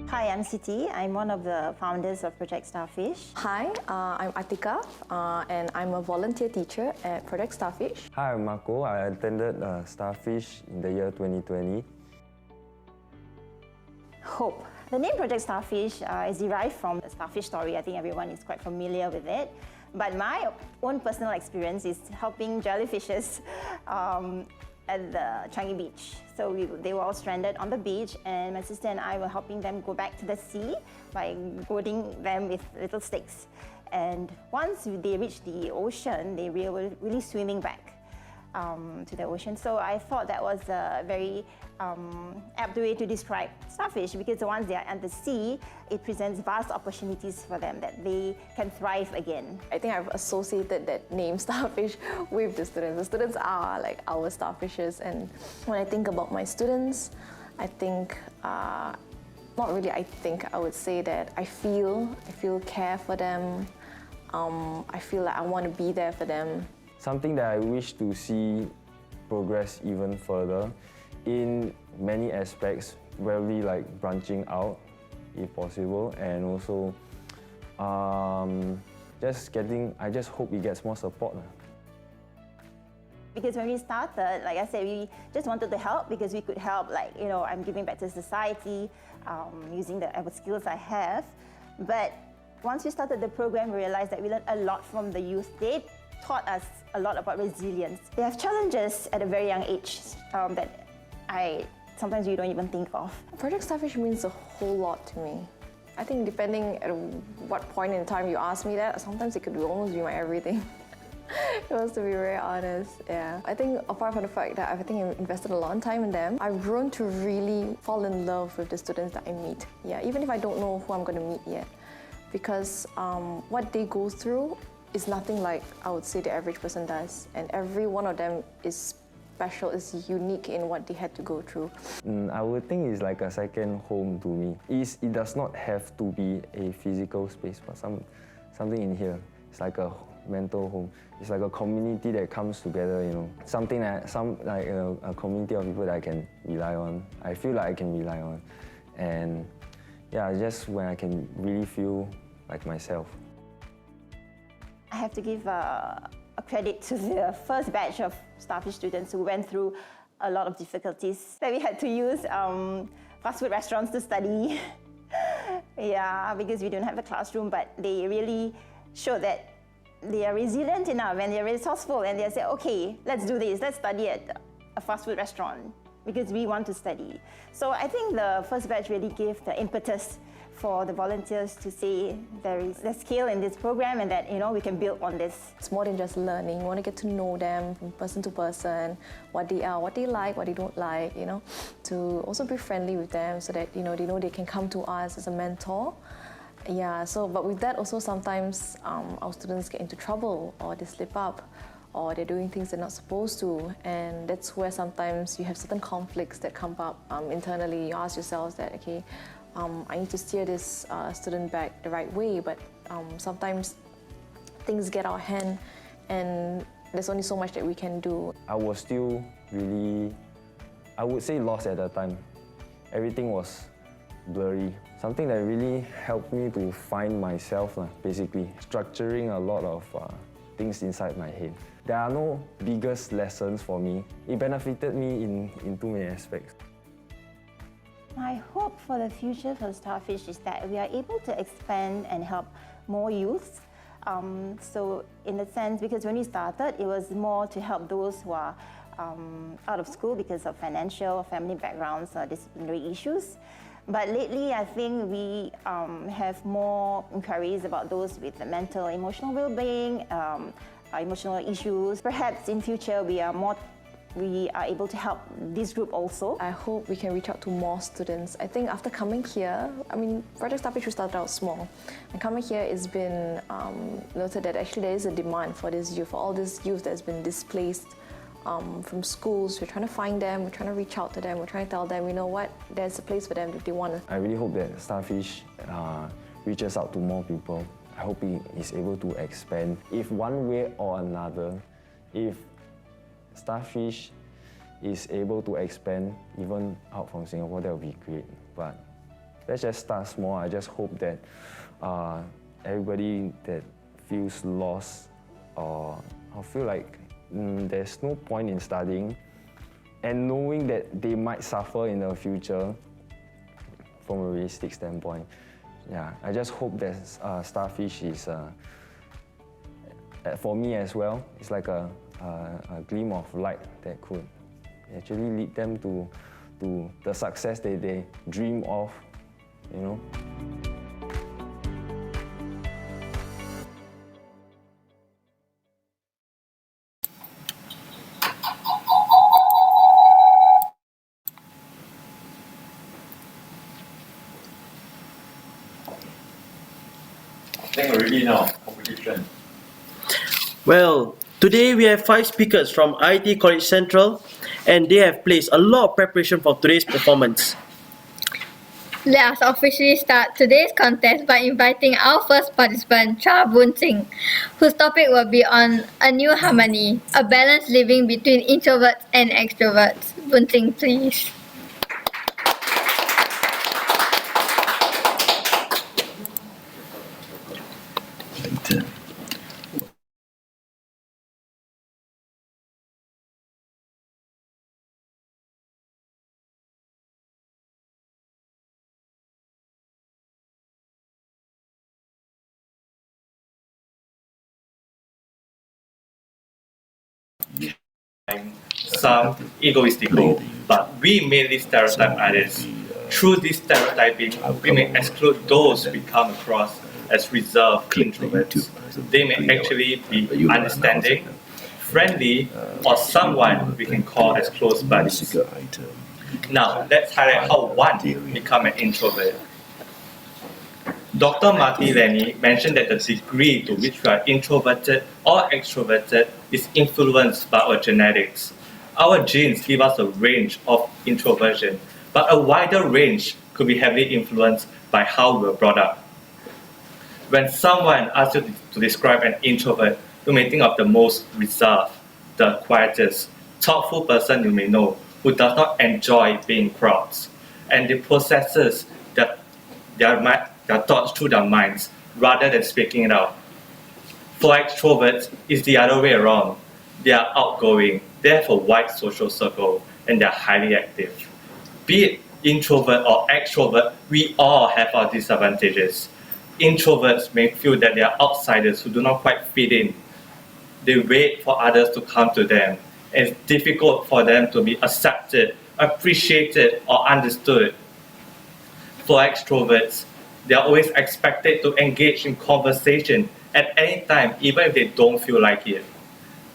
Hi, I'm Siti. I'm one of the founders of Project Starfish. Hi, I'm Atika, and I'm a volunteer teacher at Project Starfish. Hi, I'm Marco. I attended Starfish in the year 2020. Hope The name Project Starfish is derived from the starfish story. I think everyone is quite familiar with it. But my own personal experience is helping jellyfishes at the Changi beach. So they were all stranded on the beach, and my sister and I were helping them go back to the sea by goading them with little sticks. And once they reached the ocean, they were really swimming back to the ocean. So I thought that was a very apt way to describe starfish, because once they are at the sea, it presents vast opportunities for them that they can thrive again. I think I've associated that name starfish with the students. The students are like our starfishes, and when I think about my students, I think, I would say that I feel care for them. I feel like I want to be there for them. Something that I wish to see progress even further in many aspects, really like branching out if possible, and also I just hope it gets more support. Because when we started, like I said, we just wanted to help because we could help, I'm giving back to society, using the skills I have. But once we started the program, we realized that we learned a lot from the youth. They taught us a lot about resilience. They have challenges at a very young age that sometimes you don't even think of. Project Starfish means a whole lot to me. I think depending at what point in time you ask me that, sometimes it could almost be my everything. It was, to be very honest, yeah. I think apart from the fact that I've invested a lot of time in them, I've grown to really fall in love with the students that I meet. Yeah, even if I don't know who I'm going to meet yet. Because what they go through is nothing like, I would say, the average person does. And every one of them is special, is unique in what they had to go through. I would think it's like a second home to me. It does not have to be a physical space, but something in here. It's like a mental home. It's like a community that comes together, Something that, a community of people that I can rely on. I feel like I can rely on. And yeah, just when I can really feel like myself. I have to give a credit to the first batch of Starfish students who went through a lot of difficulties. That we had to use fast food restaurants to study. Yeah, because we don't have a classroom, but they really showed that they are resilient enough and they're resourceful, and they say, okay, let's do this, let's study at a fast food restaurant because we want to study. So I think the first batch really gave the impetus for the volunteers to say there is a skill in this program and that we can build on this. It's more than just learning. You want to get to know them from person to person, what they are, what they like, what they don't like, to also be friendly with them so that they know they can come to us as a mentor. Yeah, but with that also sometimes our students get into trouble, or they slip up, or they're doing things they're not supposed to, and that's where sometimes you have certain conflicts that come up internally. You ask yourselves that, okay, I need to steer this student back the right way, but sometimes things get out of hand and there's only so much that we can do. I was still really, I would say, lost at that time. Everything was blurry. Something that really helped me to find myself, basically. Structuring a lot of things inside my head. There are no biggest lessons for me. It benefited me in too many aspects. My hope for the future for Starfish is that we are able to expand and help more youths. So in a sense, because when we started, it was more to help those who are out of school because of financial or family backgrounds or disciplinary issues. But lately, I think we have more inquiries about those with the mental, emotional well-being, emotional issues. Perhaps in future, we are able to help this group also. I hope we can reach out to more students. I think after coming here, Project Starfish started out small. And coming here, it's been noted that actually there is a demand for this youth, for all this youth that's been displaced from schools. We're trying to find them, we're trying to reach out to them, we're trying to tell them, you know what, there's a place for them if they want to. I really hope that Starfish reaches out to more people. I hope he is able to expand. If one way or another, if Starfish is able to expand even out from Singapore, that would be great. But let's just start small. I just hope that everybody that feels lost or feel like there's no point in studying, and knowing that they might suffer in the future, from a realistic standpoint. Yeah, I just hope that Starfish is, for me as well, it's like a gleam of light that could actually lead them to the success that they dream of, you know. I think already now, competition. Well, today we have 5 speakers from IT College Central, and they have placed a lot of preparation for today's performance. Let us officially start today's contest by inviting our first participant, Cha Boon Sing, whose topic will be on a new harmony, a balanced living between introverts and extroverts. Boon Sing, please. Some egoistical, but we mainly stereotype others. Through this stereotyping, we may exclude those we come across as reserved introverts. They may actually be understanding, friendly, or someone we can call as close buddies. Now, let's highlight how one become an introvert. Dr. Marty Lenny mentioned that the degree to which we are introverted or extroverted is influenced by our genetics. Our genes give us a range of introversion, but a wider range could be heavily influenced by how we were brought up. When someone asks you to describe an introvert, you may think of the most reserved, the quietest, thoughtful person you may know, who does not enjoy being crowds, and they processes their thoughts through their minds rather than speaking it out. For extroverts, it's the other way around. They are outgoing, they have a wide social circle, and they are highly active. Be it introvert or extrovert, we all have our disadvantages. Introverts may feel that they are outsiders who do not quite fit in. They wait for others to come to them. It's difficult for them to be accepted, appreciated, or understood. For extroverts, they are always expected to engage in conversation at any time, even if they don't feel like it.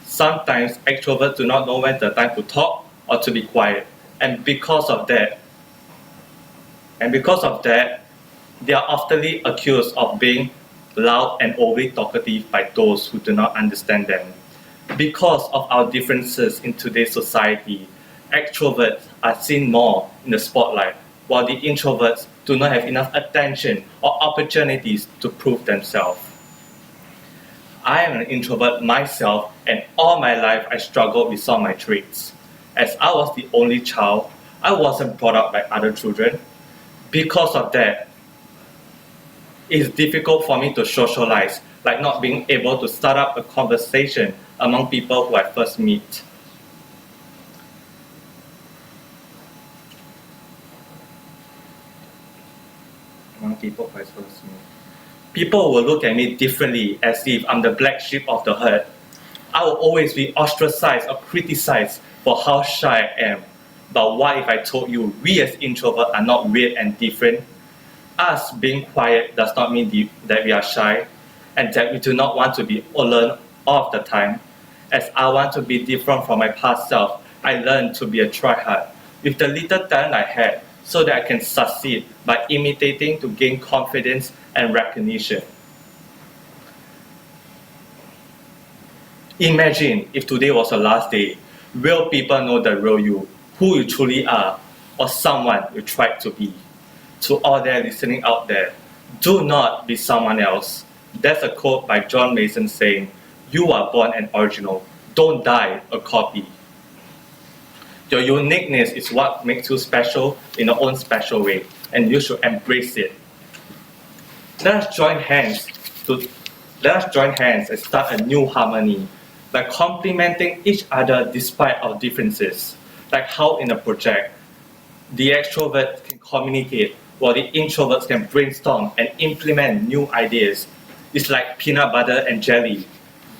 Sometimes extroverts do not know when the time to talk or to be quiet, and because of that, they are often accused of being loud and overly talkative by those who do not understand them. Because of our differences in today's society, extroverts are seen more in the spotlight, while the introverts do not have enough attention or opportunities to prove themselves. I am an introvert myself, and all my life I struggled with some of my traits. As I was the only child, I wasn't brought up like other children. Because of that, it's difficult for me to socialize, like not being able to start up a conversation among people who I first meet. People will look at me differently as if I'm the black sheep of the herd. I will always be ostracized or criticized for how shy I am. But what if I told you we as introverts are not weird and different? Us being quiet does not mean that we are shy and that we do not want to be alone all of the time. As I want to be different from my past self, I learned to be a tryhard with the little talent I had so that I can succeed by imitating to gain confidence and recognition. Imagine if today was the last day. Will people know the real you, who you truly are, or someone you tried to be? To all there listening out there, do not be someone else. There's a quote by John Mason saying, "You are born an original, don't die a copy." Your uniqueness is what makes you special in your own special way, and you should embrace it. Let us join hands and start a new harmony by complementing each other despite our differences. Like how in a project, the extrovert can communicate while the introverts can brainstorm and implement new ideas. It's like peanut butter and jelly,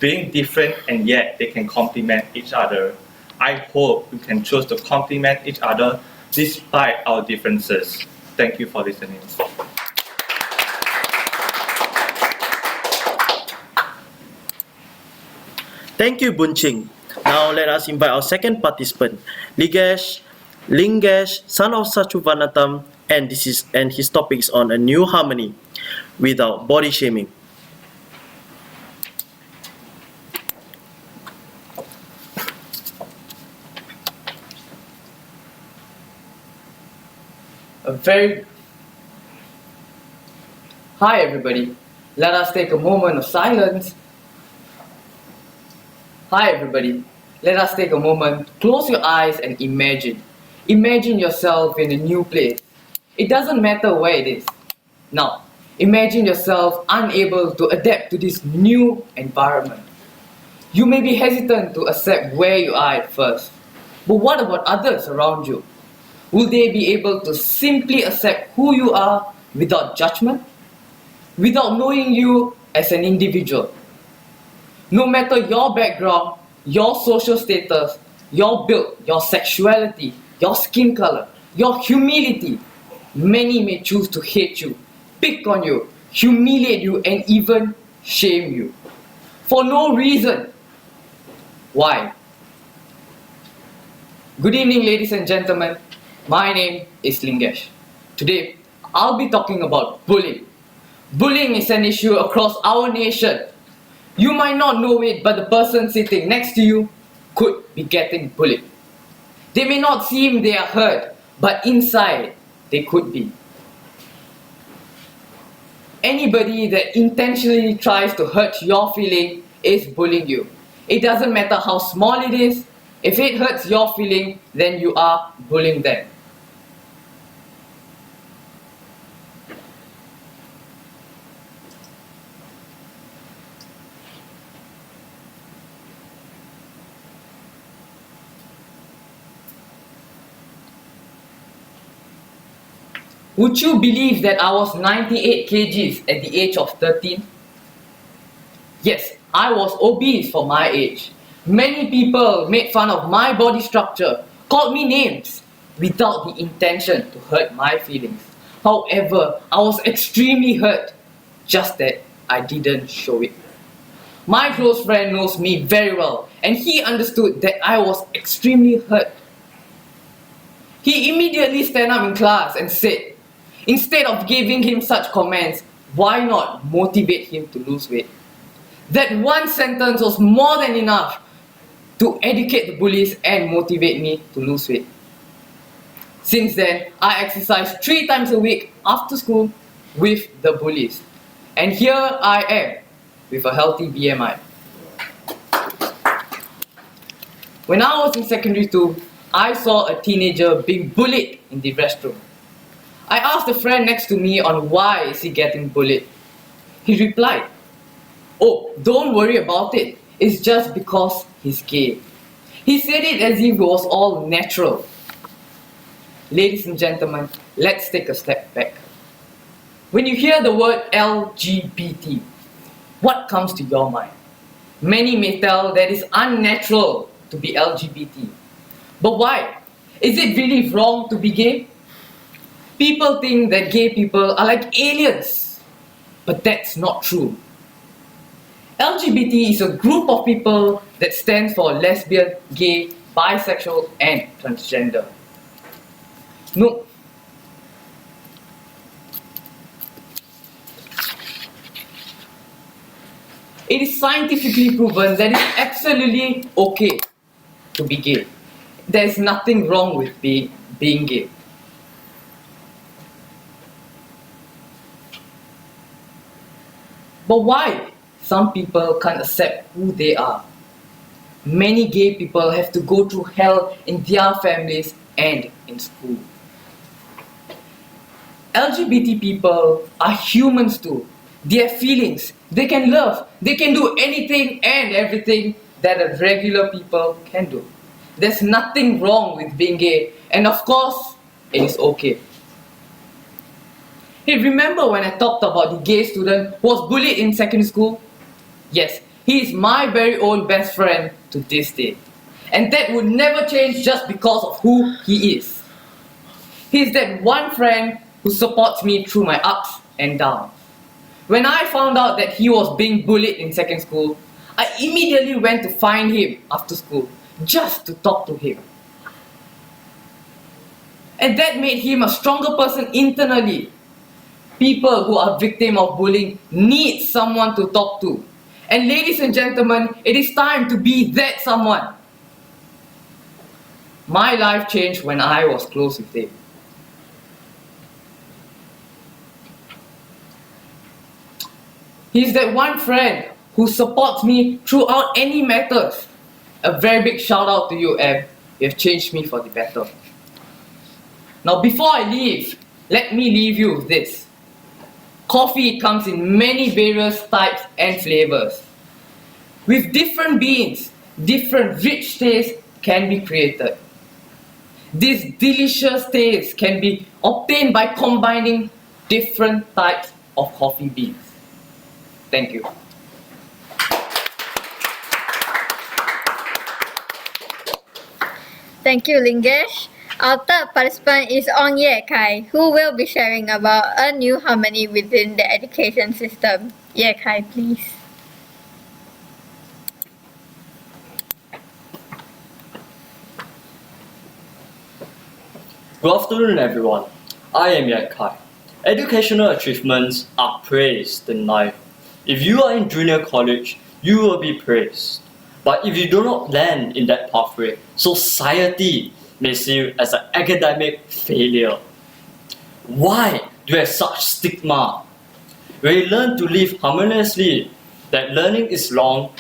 being different and yet they can complement each other. I hope we can choose to complement each other despite our differences. Thank you for listening. Thank you, Bunching. Now let us invite our second participant, Lingesh, son of Sachuvanatam, and his topic is on a new harmony without body shaming. Hi everybody. Let us take a moment of silence. Hi everybody. Let us take a moment, close your eyes and imagine. Imagine yourself in a new place. It doesn't matter where it is. Now, imagine yourself unable to adapt to this new environment. You may be hesitant to accept where you are at first. But what about others around you? Will they be able to simply accept who you are without judgment? Without knowing you as an individual? No matter your background, your social status, your build, your sexuality, your skin color, your humility, many may choose to hate you, pick on you, humiliate you, and even shame you. For no reason. Why? Good evening, ladies and gentlemen. My name is Lingesh. Today, I'll be talking about bullying. Bullying is an issue across our nation. You might not know it, but the person sitting next to you could be getting bullied. They may not seem they are hurt, but inside they could be. Anybody that intentionally tries to hurt your feeling is bullying you. It doesn't matter how small it is. If it hurts your feeling, then you are bullying them. Would you believe that I was 98 kgs at the age of 13? Yes, I was obese for my age. Many people made fun of my body structure, called me names, without the intention to hurt my feelings. However, I was extremely hurt, just that I didn't show it. My close friend knows me very well, and he understood that I was extremely hurt. He immediately stand up in class and said, instead of giving him such comments, why not motivate him to lose weight? That one sentence was more than enough to educate the bullies and motivate me to lose weight. Since then, I exercise 3 times a week after school with the bullies. And here I am with a healthy BMI. When I was in secondary 2, I saw a teenager being bullied in the restroom. I asked a friend next to me on why is he getting bullied. He replied, "Oh, don't worry about it. It's just because he's gay." He said it as if it was all natural. Ladies and gentlemen, let's take a step back. When you hear the word LGBT, what comes to your mind? Many may tell that it's unnatural to be LGBT. But why? Is it really wrong to be gay? People think that gay people are like aliens, but that's not true. LGBT is a group of people that stands for lesbian, gay, bisexual, and transgender. No. It is scientifically proven that it's absolutely okay to be gay. There is nothing wrong with being gay. But why some people can't accept who they are? Many gay people have to go through hell in their families and in school. LGBT people are humans too. They have feelings, they can love, they can do anything and everything that a regular people can do. There's nothing wrong with being gay, and of course, it is okay. Hey, remember when I talked about the gay student who was bullied in secondary school? Yes, he is my very own best friend to this day. And that would never change just because of who he is. He is that one friend who supports me through my ups and downs. When I found out that he was being bullied in secondary school, I immediately went to find him after school just to talk to him. And that made him a stronger person internally. People who are victims of bullying need someone to talk to. And ladies and gentlemen, it is time to be that someone. My life changed when I was close with him. He's that one friend who supports me throughout any matters. A very big shout out to you, Em. You have changed me for the better. Now before I leave, let me leave you with this. Coffee comes in many various types and flavors. With different beans, different rich tastes can be created. This delicious taste can be obtained by combining different types of coffee beans. Thank you. Thank you, Lingesh. Our third participant is Ong Ye Kai, who will be sharing about a new harmony within the education system. Ye Kai, please. Good afternoon, everyone. I am Yak Kai. Educational achievements are praised in life. If you are in junior college, you will be praised. But if you do not land in that pathway, society may see you as an academic failure. Why do we have such stigma? We learn to live harmoniously, that learning is wrong,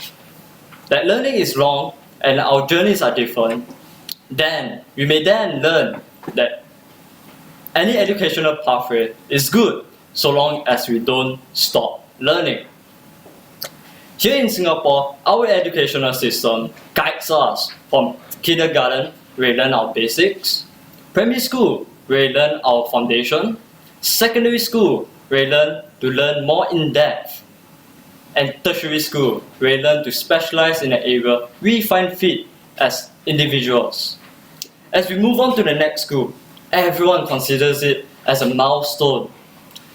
and our journeys are different, then we may then learn that any educational pathway is good so long as we don't stop learning. Here in Singapore, our educational system guides us from kindergarten, we learn our basics, primary school, we learn our foundation, secondary school, we learn to learn more in depth, and tertiary school, we learn to specialize in an area we find fit as individuals. As we move on to the next school, everyone considers it as a milestone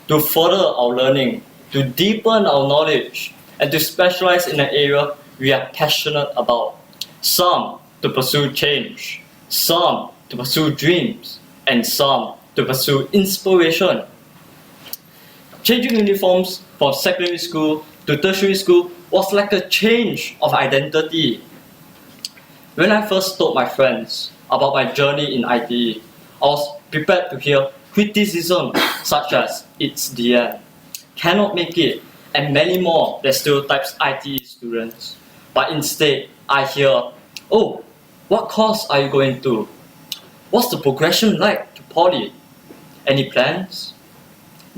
to further our learning, to deepen our knowledge, and to specialize in an area we are passionate about. Some to pursue change, some to pursue dreams, and some to pursue inspiration. Changing uniforms from secondary school to tertiary school was like a change of identity. When I first told my friends about my journey in ITE, I was prepared to hear criticism such as it's the end, cannot make it, and many more that stereotypes ITE students. But instead, I hear, oh, what course are you going to? What's the progression like to poly? Any plans?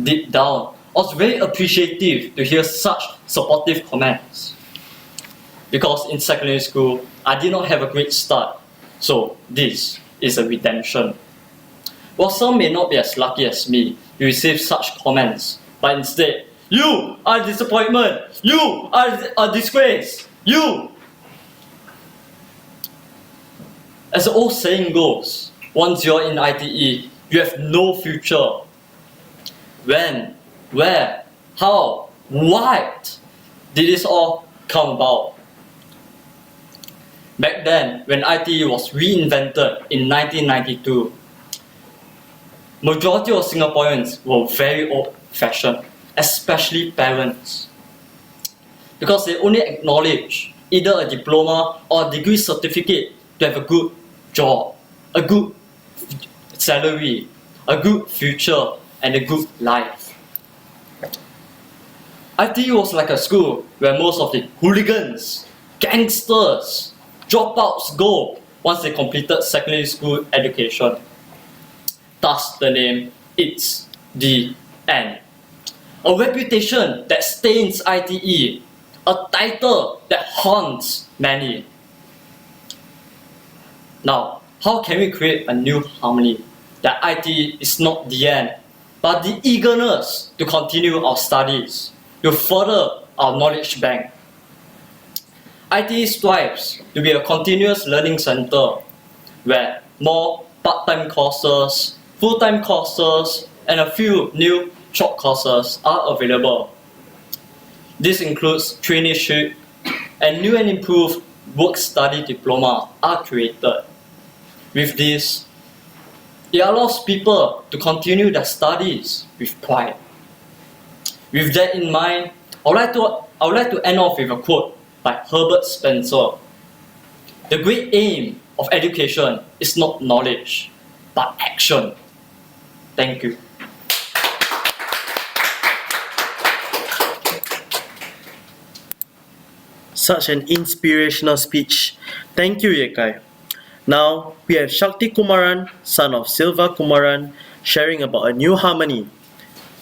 Deep down, I was very appreciative to hear such supportive comments. Because in secondary school, I did not have a great start, so this is a redemption. While some may not be as lucky as me to receive such comments, but instead, you are a disappointment, you are a disgrace, you. As the old saying goes, once you're in ITE, you have no future. When, where, how, what did this all come about? Back then, when ITE was reinvented in 1992, majority of Singaporeans were very old-fashioned, especially parents, because they only acknowledge either a diploma or a degree certificate to have a good job, a good salary, a good future, and a good life. ITE was like a school where most of the hooligans, gangsters, dropouts go once they completed secondary school education. Thus the name, it's the end. A reputation that stains ITE, a title that haunts many. Now, how can we create a new harmony that ITE is not the end, but the eagerness to continue our studies, to further our knowledge bank. ITE strives to be a continuous learning center where more part-time courses, full-time courses, and a few new short courses are available. This includes traineeship and new and improved work-study diploma are created. With this, it allows people to continue their studies with pride. With that in mind, I would like to end off with a quote by Herbert Spencer. The great aim of education is not knowledge, but action. Thank you. Such an inspirational speech. Thank you, Yekai. Now, we have Shakti Kumaran, son of Silva Kumaran, sharing about a new harmony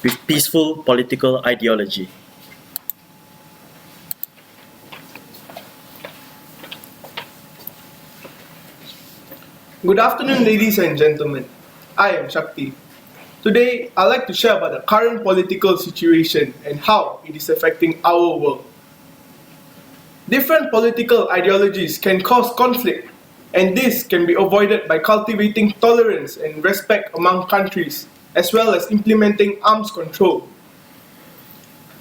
with peaceful political ideology. Good afternoon, ladies and gentlemen. I am Shakti. Today, I'd like to share about the current political situation and how it is affecting our world. Different political ideologies can cause conflict, and this can be avoided by cultivating tolerance and respect among countries, as well as implementing arms control.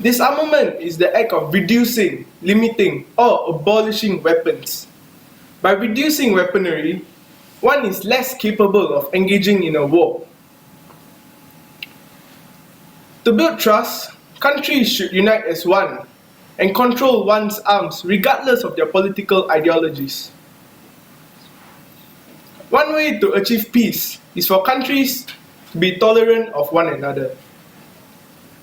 Disarmament is the act of reducing, limiting, or abolishing weapons. By reducing weaponry, one is less capable of engaging in a war. To build trust, countries should unite as one and control one's arms regardless of their political ideologies. One way to achieve peace is for countries to be tolerant of one another.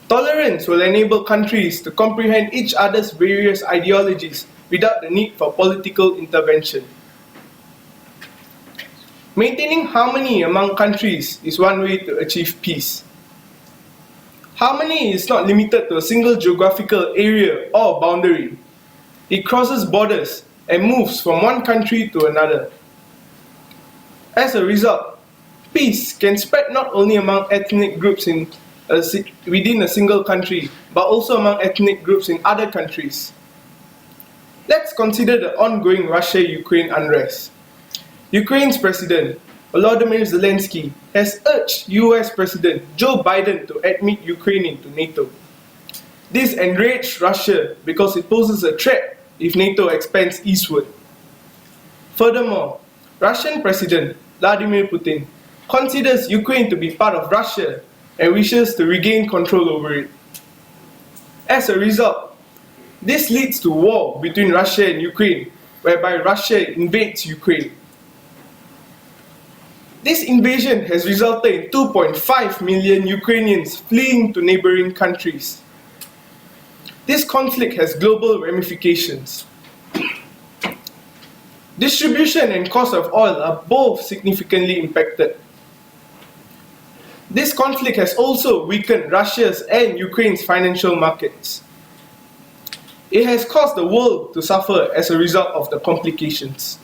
Tolerance will enable countries to comprehend each other's various ideologies without the need for political intervention. Maintaining harmony among countries is one way to achieve peace. Harmony is not limited to a single geographical area or boundary. It crosses borders and moves from one country to another. As a result, peace can spread not only among ethnic groups within a single country, but also among ethnic groups in other countries. Let's consider the ongoing Russia-Ukraine unrest. Ukraine's President Volodymyr Zelensky has urged US President Joe Biden to admit Ukraine into NATO. This enraged Russia because it poses a threat if NATO expands eastward. Furthermore, Russian President Vladimir Putin considers Ukraine to be part of Russia and wishes to regain control over it. As a result, this leads to war between Russia and Ukraine, whereby Russia invades Ukraine. This invasion has resulted in 2.5 million Ukrainians fleeing to neighboring countries. This conflict has global ramifications. Distribution and cost of oil are both significantly impacted. This conflict has also weakened Russia's and Ukraine's financial markets. It has caused the world to suffer as a result of the complications.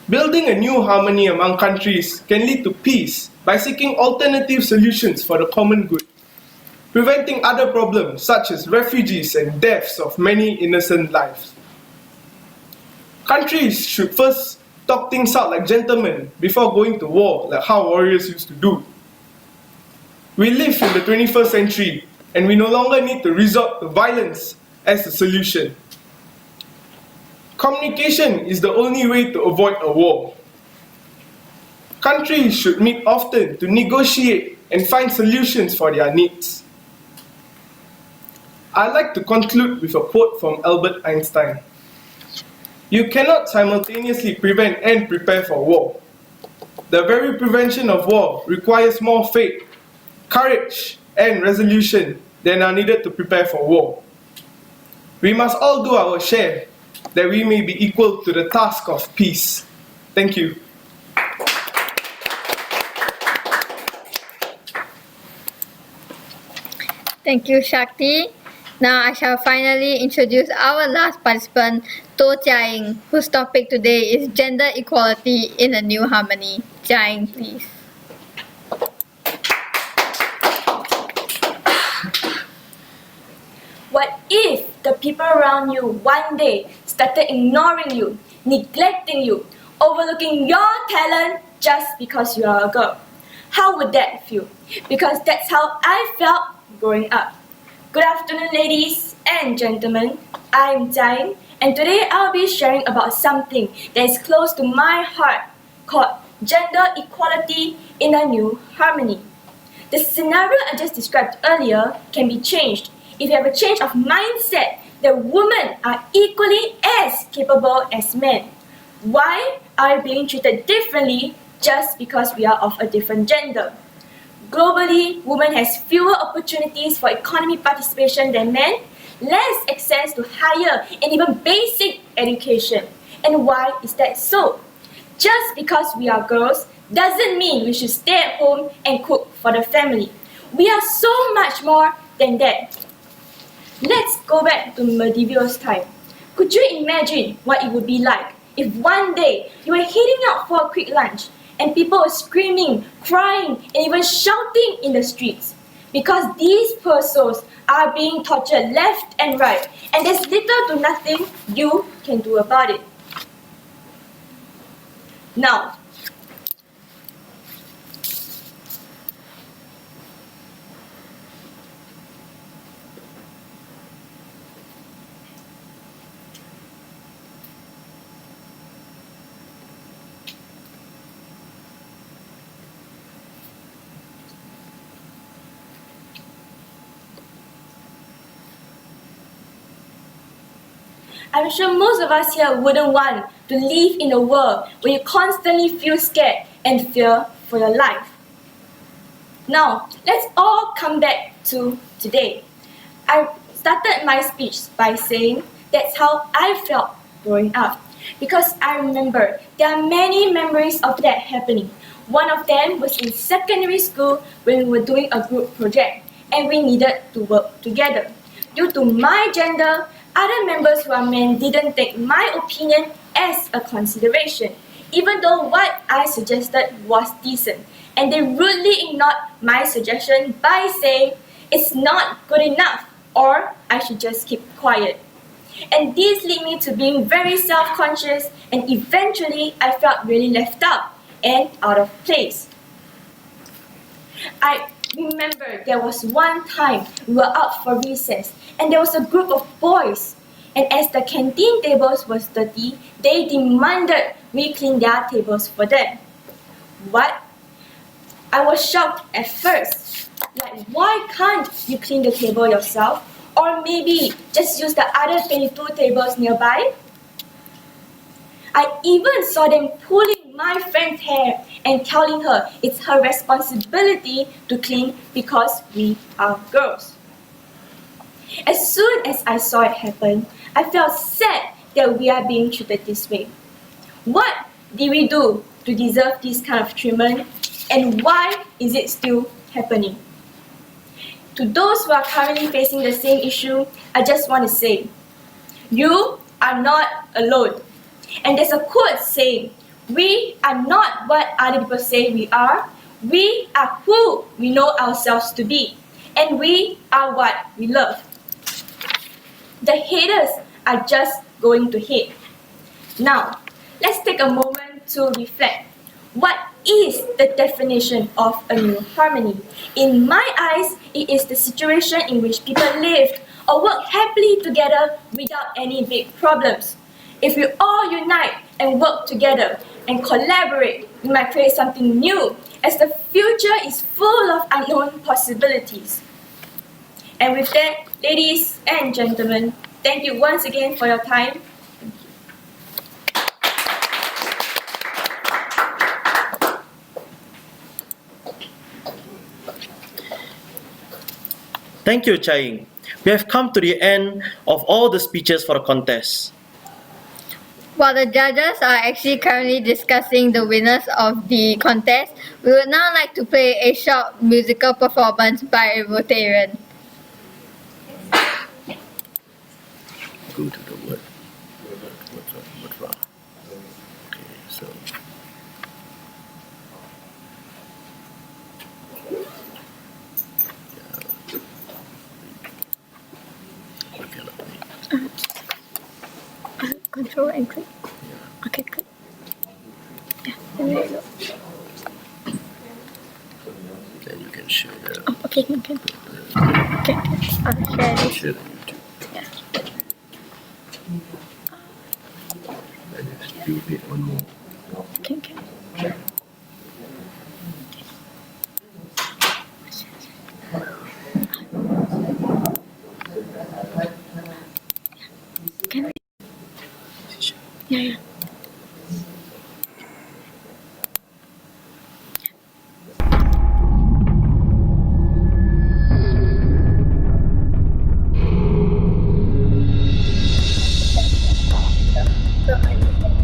Building a new harmony among countries can lead to peace by seeking alternative solutions for the common good, preventing other problems such as refugees and deaths of many innocent lives. Countries should first talk things out like gentlemen before going to war like how warriors used to do. We live in the 21st century and we no longer need to resort to violence as a solution. Communication is the only way to avoid a war. Countries should meet often to negotiate and find solutions for their needs. I'd like to conclude with a quote from Albert Einstein. You cannot simultaneously prevent and prepare for war. The very prevention of war requires more faith, courage, and resolution than are needed to prepare for war. We must all do our share that we may be equal to the task of peace. Thank you. Thank you, Shakti. Now I shall finally introduce our last participant, To Jia-ying, whose topic today is gender equality in a new harmony. Jia-ying, please. if the people around you one day started ignoring you, neglecting you, overlooking your talent just because you are a girl? How would that feel? Because that's how I felt growing up. Good afternoon, ladies and gentlemen. I'm Jai, and today I'll be sharing about something that is close to my heart called gender equality in a new harmony. The scenario I just described earlier can be changed if you have a change of mindset that women are equally as capable as men. Why are we being treated differently just because we are of a different gender? Globally, women has fewer opportunities for economic participation than men, less access to higher and even basic education. And why is that so? Just because we are girls doesn't mean we should stay at home and cook for the family. We are so much more than that. Let's go back to medieval time. Could you imagine what it would be like if one day you were heading out for a quick lunch and people were screaming, crying, and even shouting in the streets? Because these poor souls are being tortured left and right, and there's little to nothing you can do about it. Now, I'm sure most of us here wouldn't want to live in a world where you constantly feel scared and fear for your life. Now, let's all come back to today. I started my speech by saying that's how I felt growing up. Because I remember there are many memories of that happening. One of them was in secondary school when we were doing a group project and we needed to work together. Due to my gender, other members who are men didn't take my opinion as a consideration, even though what I suggested was decent. And they rudely ignored my suggestion by saying it's not good enough or I should just keep quiet. And this led me to being very self-conscious, and eventually I felt really left out and out of place. I remember there was one time we were out for recess and there was a group of boys, and as the canteen tables was dirty, they demanded we clean their tables for them. What? I was shocked at first. Like, why can't you clean the table yourself? Or maybe just use the other 22 tables nearby? I even saw them pulling my friend's hair and telling her it's her responsibility to clean because we are girls. As soon as I saw it happen, I felt sad that we are being treated this way. What did we do to deserve this kind of treatment? And why is it still happening? To those who are currently facing the same issue, I just want to say, you are not alone. And there's a quote saying, we are not what other people say we are who we know ourselves to be, and we are what we love. The haters are just going to hate. Now, let's take a moment to reflect. What is the definition of a new harmony? In my eyes, it is the situation in which people lived or work happily together without any big problems. If we all unite and work together and collaborate, we might create something new, as the future is full of unknown possibilities. And with that, ladies and gentlemen, thank you once again for your time. Thank you, Chai. We have come to the end of all the speeches for the contest. While the judges are actually currently discussing the winners of the contest, we would now like to play a short musical performance by a Rotarian. Go to the word. What's wrong? Okay, so. Okay. control and click. Okay, click. Yeah, then there you go. Then you can share that. Oh, okay, you can. Okay, I'll share this. Share the YouTube. Yeah. And you still need one more. Okay, okay. Can we? Yeah, yeah. So I look at what's written before.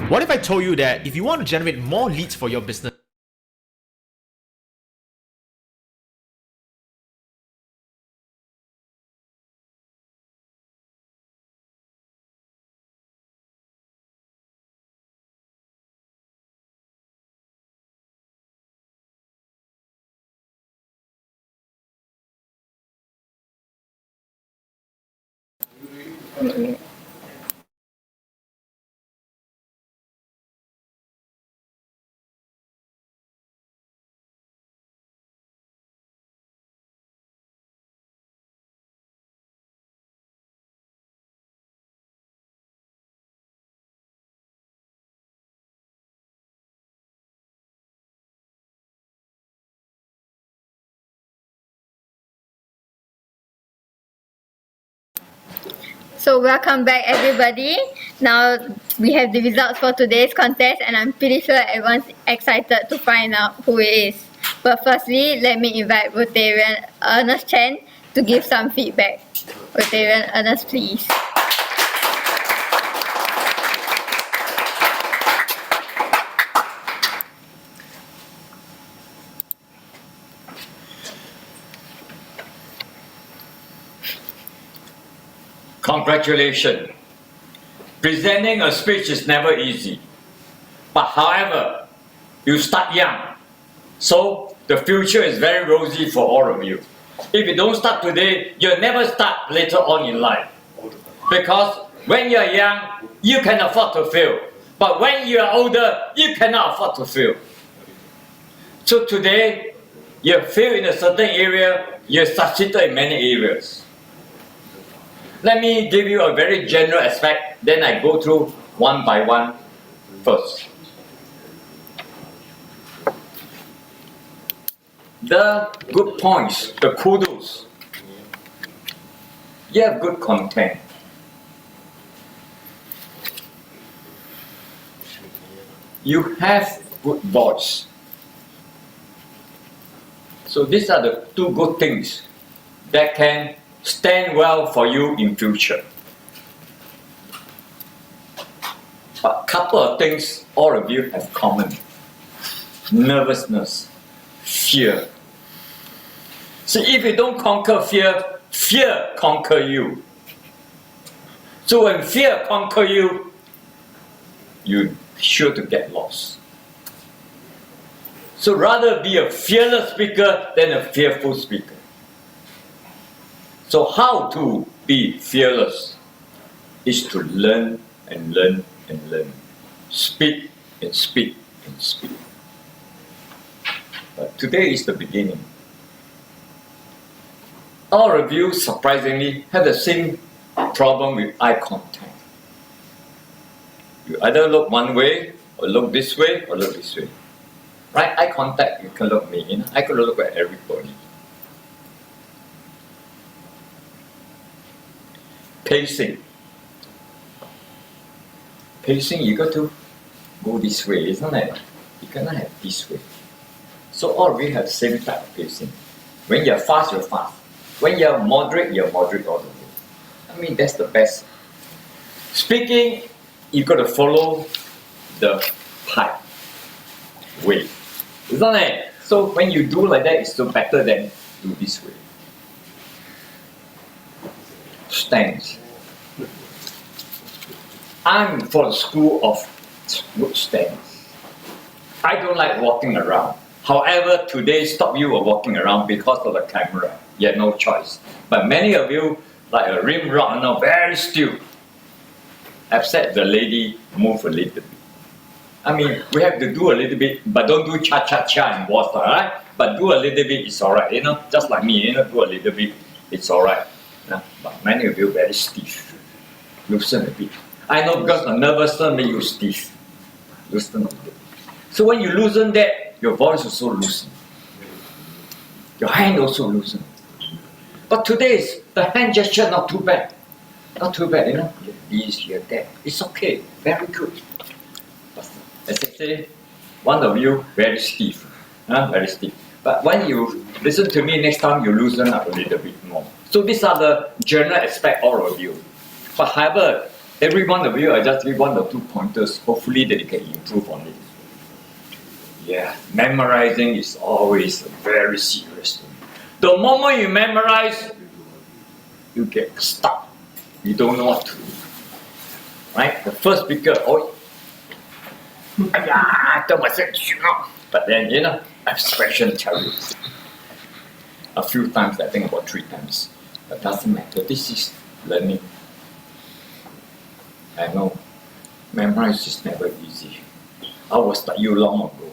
What if I told you that if you want to generate more leads for your business, So welcome back everybody. Now we have the results for today's contest and I'm pretty sure everyone's excited to find out who it is. But firstly, let me invite Rotarian Ernest Chen to give some feedback. Rotarian Ernest, please. Congratulations. Presenting a speech is never easy. But however, you start young. So the future is very rosy for all of you. If you don't start today, you'll never start later on in life. Because when you're young, you can afford to fail. But when you are older, you cannot afford to fail. So today, you fail in a certain area, you succeeded in many areas. Let me give you a very general aspect, then I go through one by one first. The good points, the kudos. You have good content. You have good voice. So these are the two good things that can stand well for you in future. But couple of things all of you have common. Nervousness, fear. So if you don't conquer fear, fear conquer you. So when fear conquer you, you're sure to get lost. So rather be a fearless speaker than a fearful speaker. So how to be fearless is to learn and learn and learn. Speak and speak and speak. But today is the beginning. All of you, surprisingly, have the same problem with eye contact. You either look one way, or look this way, or look this way. Right? Eye contact, you can look at me, I can look at everybody. Pacing. Pacing, you got to go this way, isn't it? You cannot have this way. So all of you have the same type of pacing. When you're fast, you're fast. When you're moderate all the way. I mean, that's the best. Speaking, you got to follow the pipe way, isn't it? So when you do like that, it's still better than do this way. Stance. I'm for the school of good stance. I don't like walking around. However, today stop you from walking around because of the camera. You have no choice. But many of you, like a rim rock, very still. Except the lady move a little bit. I mean, we have to do a little bit, but don't do cha-cha-cha and water, right? But do a little bit, it's alright, just like me, do a little bit, it's alright. But many of you very stiff. Loosen a bit. I know because the nervousness makes you stiff. Loosen a bit. So when you loosen that, your voice also loosen. Your hand also loosen. But today, the hand gesture not too bad. Not too bad, This, you're that. It's okay. Very good. But as I say, one of you very stiff. Very stiff. But when you listen to me next time, you loosen up a little bit more. So these are the general aspect, all of you. But however, every one of you, I just give 1 or 2 pointers, hopefully that you can improve on it. Yeah, memorizing is always very serious thing. The moment you memorize, you get stuck. You don't know what to do. Right? The first speaker, but then, expression tell you. A few times, I think about 3 times. But doesn't matter, this is learning. I know, memorize is never easy. I was like you long ago.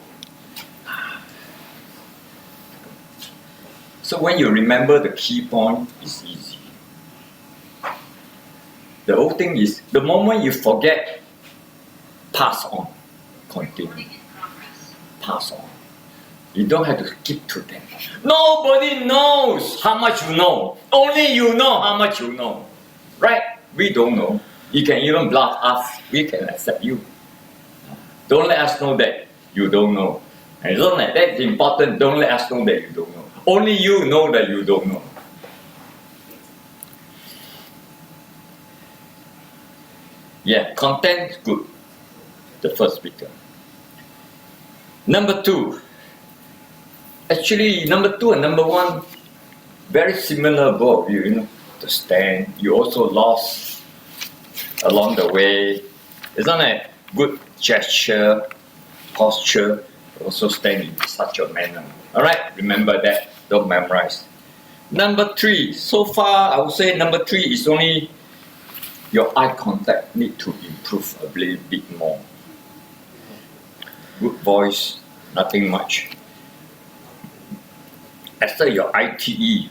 So when you remember the key point, it's easy. The whole thing is, the moment you forget, pass on, continue, pass on. You don't have to keep to them. Nobody knows how much you know. Only you know how much you know. Right? We don't know. You can even bluff us. We can accept you. Don't let us know that you don't know. And isn't that that's important? Don't let us know that you don't know. Only you know that you don't know. Yeah, content good. The first speaker. Number two. Actually, number two and number one, very similar both of you, the stand. You also lost along the way. Isn't it good gesture, posture, also stand in such a manner. Alright, remember that, don't memorize. Number three, so far I would say number three is only your eye contact need to improve a little bit more. Good voice, nothing much. After your ITE,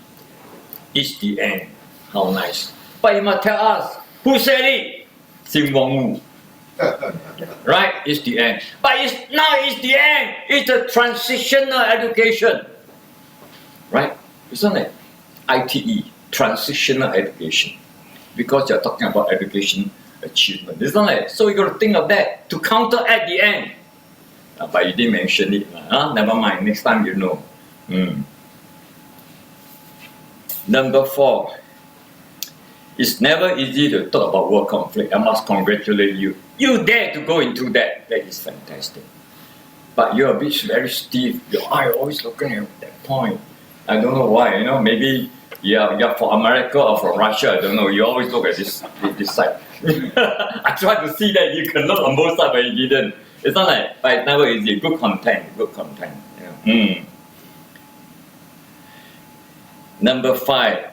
it's the end. How nice. But you must tell us, who said it? Sim Wong Wu. Right? It's the end. But now it's the end. It's a transitional education. Right? Isn't it? ITE, transitional education. Because you're talking about education achievement. Isn't it? So you got to think of that to counter at the end. But you didn't mention it. Never mind. Next time you know. Number four. It's never easy to talk about work conflict. I must congratulate you. You dare to go into that. That is fantastic. But you're a bit very stiff. Your eye always looking at that point. I don't know why. Maybe you're from America or from Russia. I don't know. You always look at this side. I tried to see that you can look on both sides, but you didn't. It's not like, but it's never easy. Good content. Good content. Number five.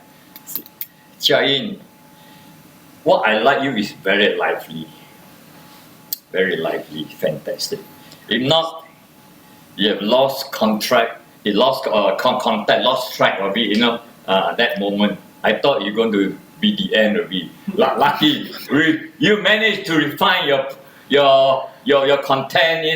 Chia Yin. What I like you is very lively. Very lively, fantastic. If not, you have lost contact, contact, lost track of it, that moment. I thought you're going to be the end of it. Lucky, you managed to refine your content,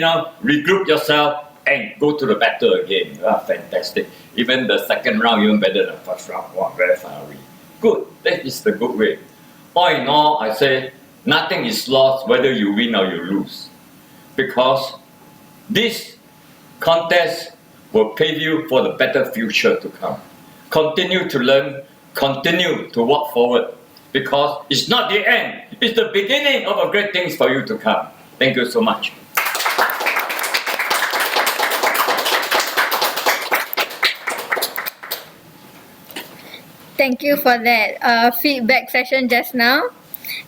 regroup yourself and go to the battle again. Fantastic. Even the second round, even better than the first round. Wow, very fiery. Good, that is the good way. All in all, I say, nothing is lost whether you win or you lose. Because this contest will pave you for the better future to come. Continue to learn, continue to walk forward. Because it's not the end, it's the beginning of a great things for you to come. Thank you so much. Thank you for that feedback session just now.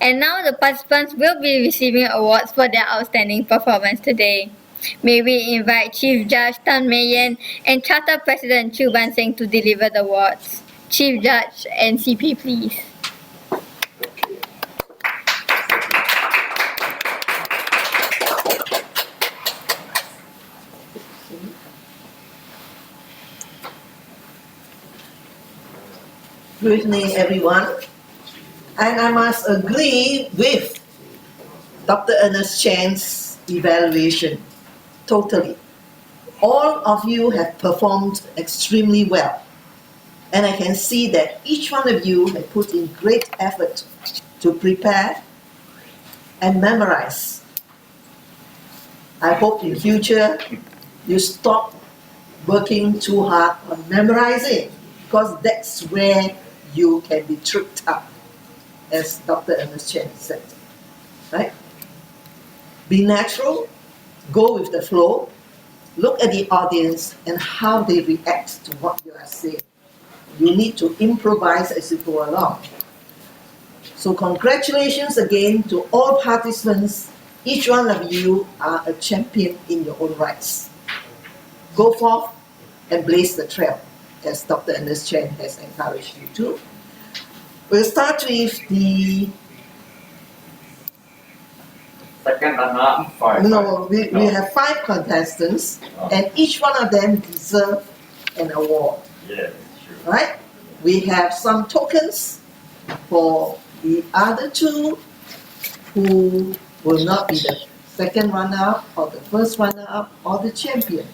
And now the participants will be receiving awards for their outstanding performance today. May we invite Chief Judge Tan Mei Yan and Charter President Chu Ban Seng to deliver the awards. Chief Judge and CP, please. Good evening, everyone. And I must agree with Dr. Ernest Chan's evaluation, totally. All of you have performed extremely well. And I can see that each one of you have put in great effort to prepare and memorize. I hope in future you stop working too hard on memorizing, because that's where you can be tricked up, as Dr. Ernest Chen said, right? Be natural, go with the flow, look at the audience and how they react to what you are saying. You need to improvise as you go along. So congratulations again to all participants. Each one of you are a champion in your own rights. Go forth and blaze the trail, as Dr. Ernest Chen has encouraged you to. We'll start with the... Second runner-up, five. No, we have 5 contestants, and each one of them deserves an award. Yes, sure. Right? We have some tokens for the other 2 who will not be the second runner-up or the first runner-up or the champion.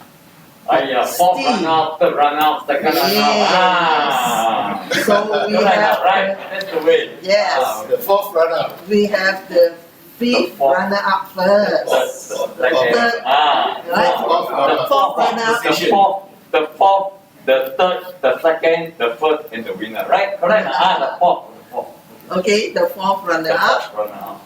Fourth runner-up, third runner-up, second runner-up. Ah. So we Correct, have right? That's the way. yes. The fourth runner. We have the fifth runner-up first. Third, right? The fourth runner-up. The fourth, the third, the second, the first, and the winner. Right? Correct. The fourth. Okay, the fourth runner-up. The fourth runner-up.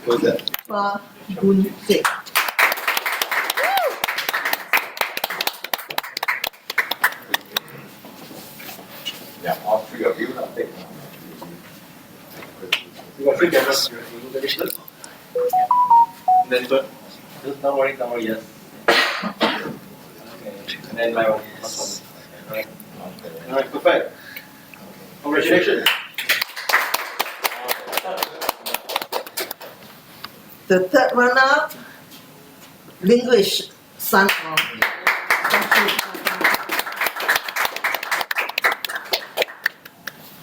Who's that? For Gun Sik. Yeah, all three of you now take. You got three cameras. You look at this look. Then good. Just don't worry, yes. Okay. And then my last one. Alright, perfect. Congratulations. The third runner-up, linguist, son of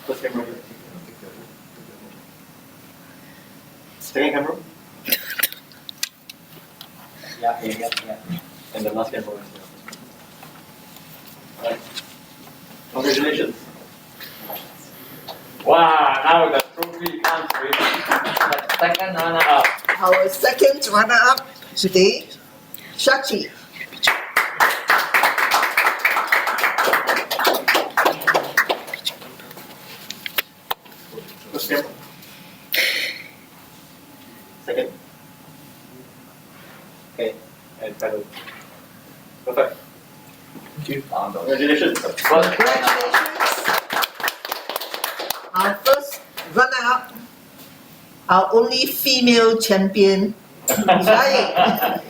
First camera. Second camera. Yeah. And the last camera. Alright. Congratulations. Wow, now the trophy comes with the second runner-up. our second runner-up today, Shachi. First camera. Second. Okay, and final. Perfect. Thank you. Congratulations. Our first runner-up, our only female champion, Jai.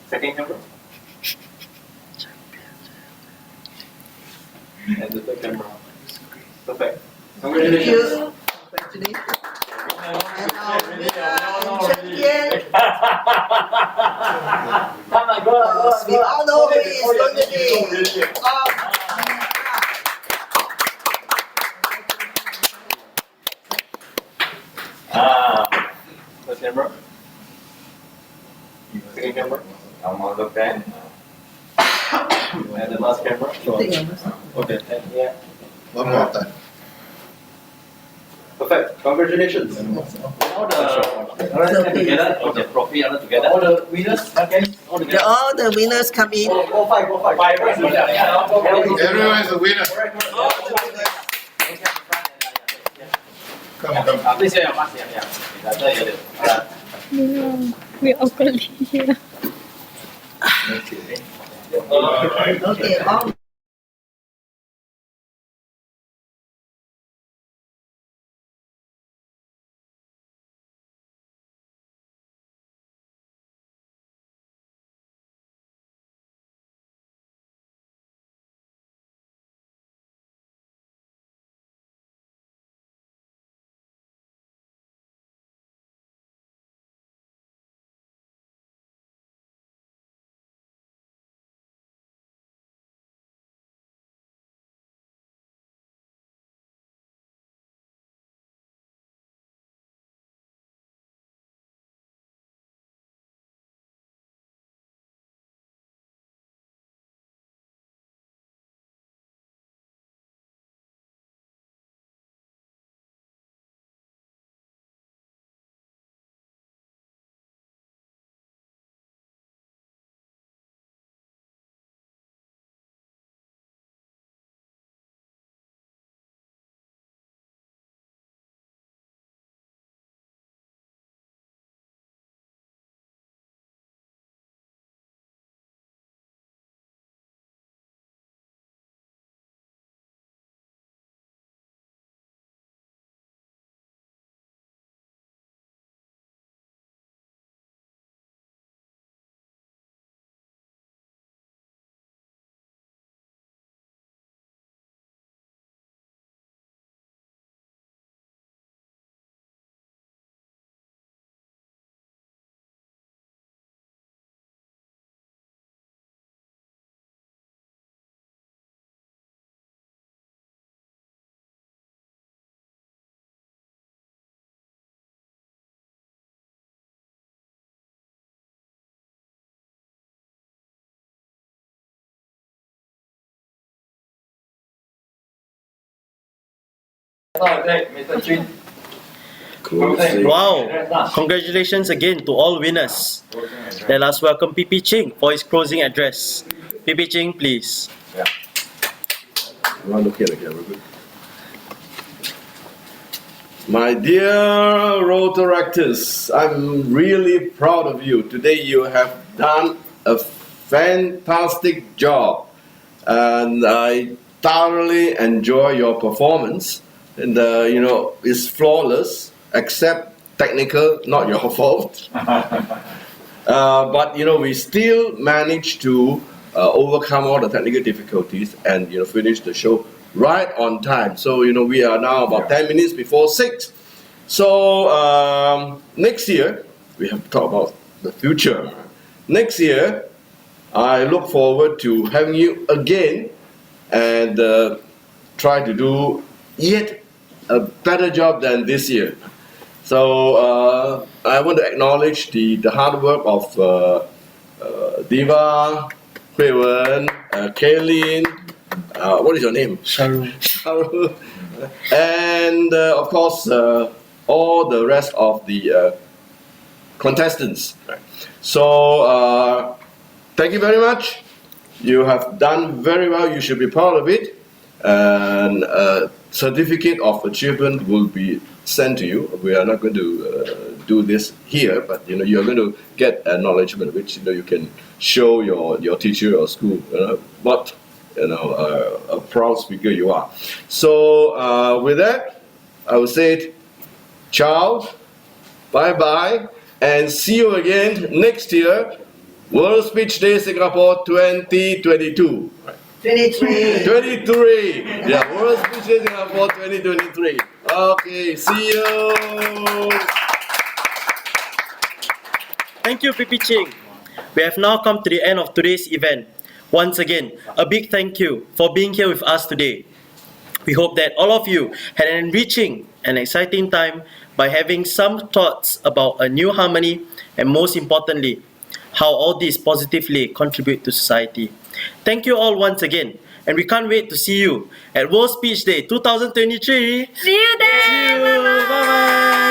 Second camera. And the third camera. Perfect. Congratulations. Congratulations. And our winner and champion. Come on, go. We all know who he is going to be. First camera. Second camera. Come on, look then. And the last camera. Okay. And yeah. One more time. Perfect. Congratulations. All the together. All the trophy together. All the winners. Okay. All together. All the winners come in. Go five. Everyone is a winner. Come. Please wear your mask. Yeah. We awkwardly here. Okay, all Mr. Chin. Wow! Congratulations again to all winners. Let us welcome PP Ching for his closing address. PP Ching, please. Look here, good. My dear Rotaractors, I'm really proud of you. Today you have done a fantastic job, and I thoroughly enjoy your performance. And it's flawless, except technical, not your fault. But we still managed to overcome all the technical difficulties and finish the show right on time. So we are now about 10 minutes before 6. So next year we have to talk about the future. Next year I look forward to having you again and try to do yet a better job than this year. So I want to acknowledge the hard work of Diva, Hui Wen, Kaylin, what is your name? Sharu. Sharu. And of course all the rest of the contestants. So thank you very much. You have done very well. You should be proud of it. And a certificate of achievement will be sent to you. We are not going to do this here, but you're going to get acknowledgement, which you can show your teacher or school what a proud speaker you are. So with that, I will say ciao, bye bye, and see you again next year, World Speech Day Singapore 2022. 23. 23. Yeah, World Speech Day Singapore 2023. Okay, see you. Thank you, PP Ching. We have now come to the end of today's event. Once again, a big thank you for being here with us today. We hope that all of you had an enriching and exciting time by having some thoughts about a new harmony and, most importantly, how all these positively contribute to society. Thank you all once again, and we can't wait to see you at World Speech Day 2023. See you there! See you. Bye-bye!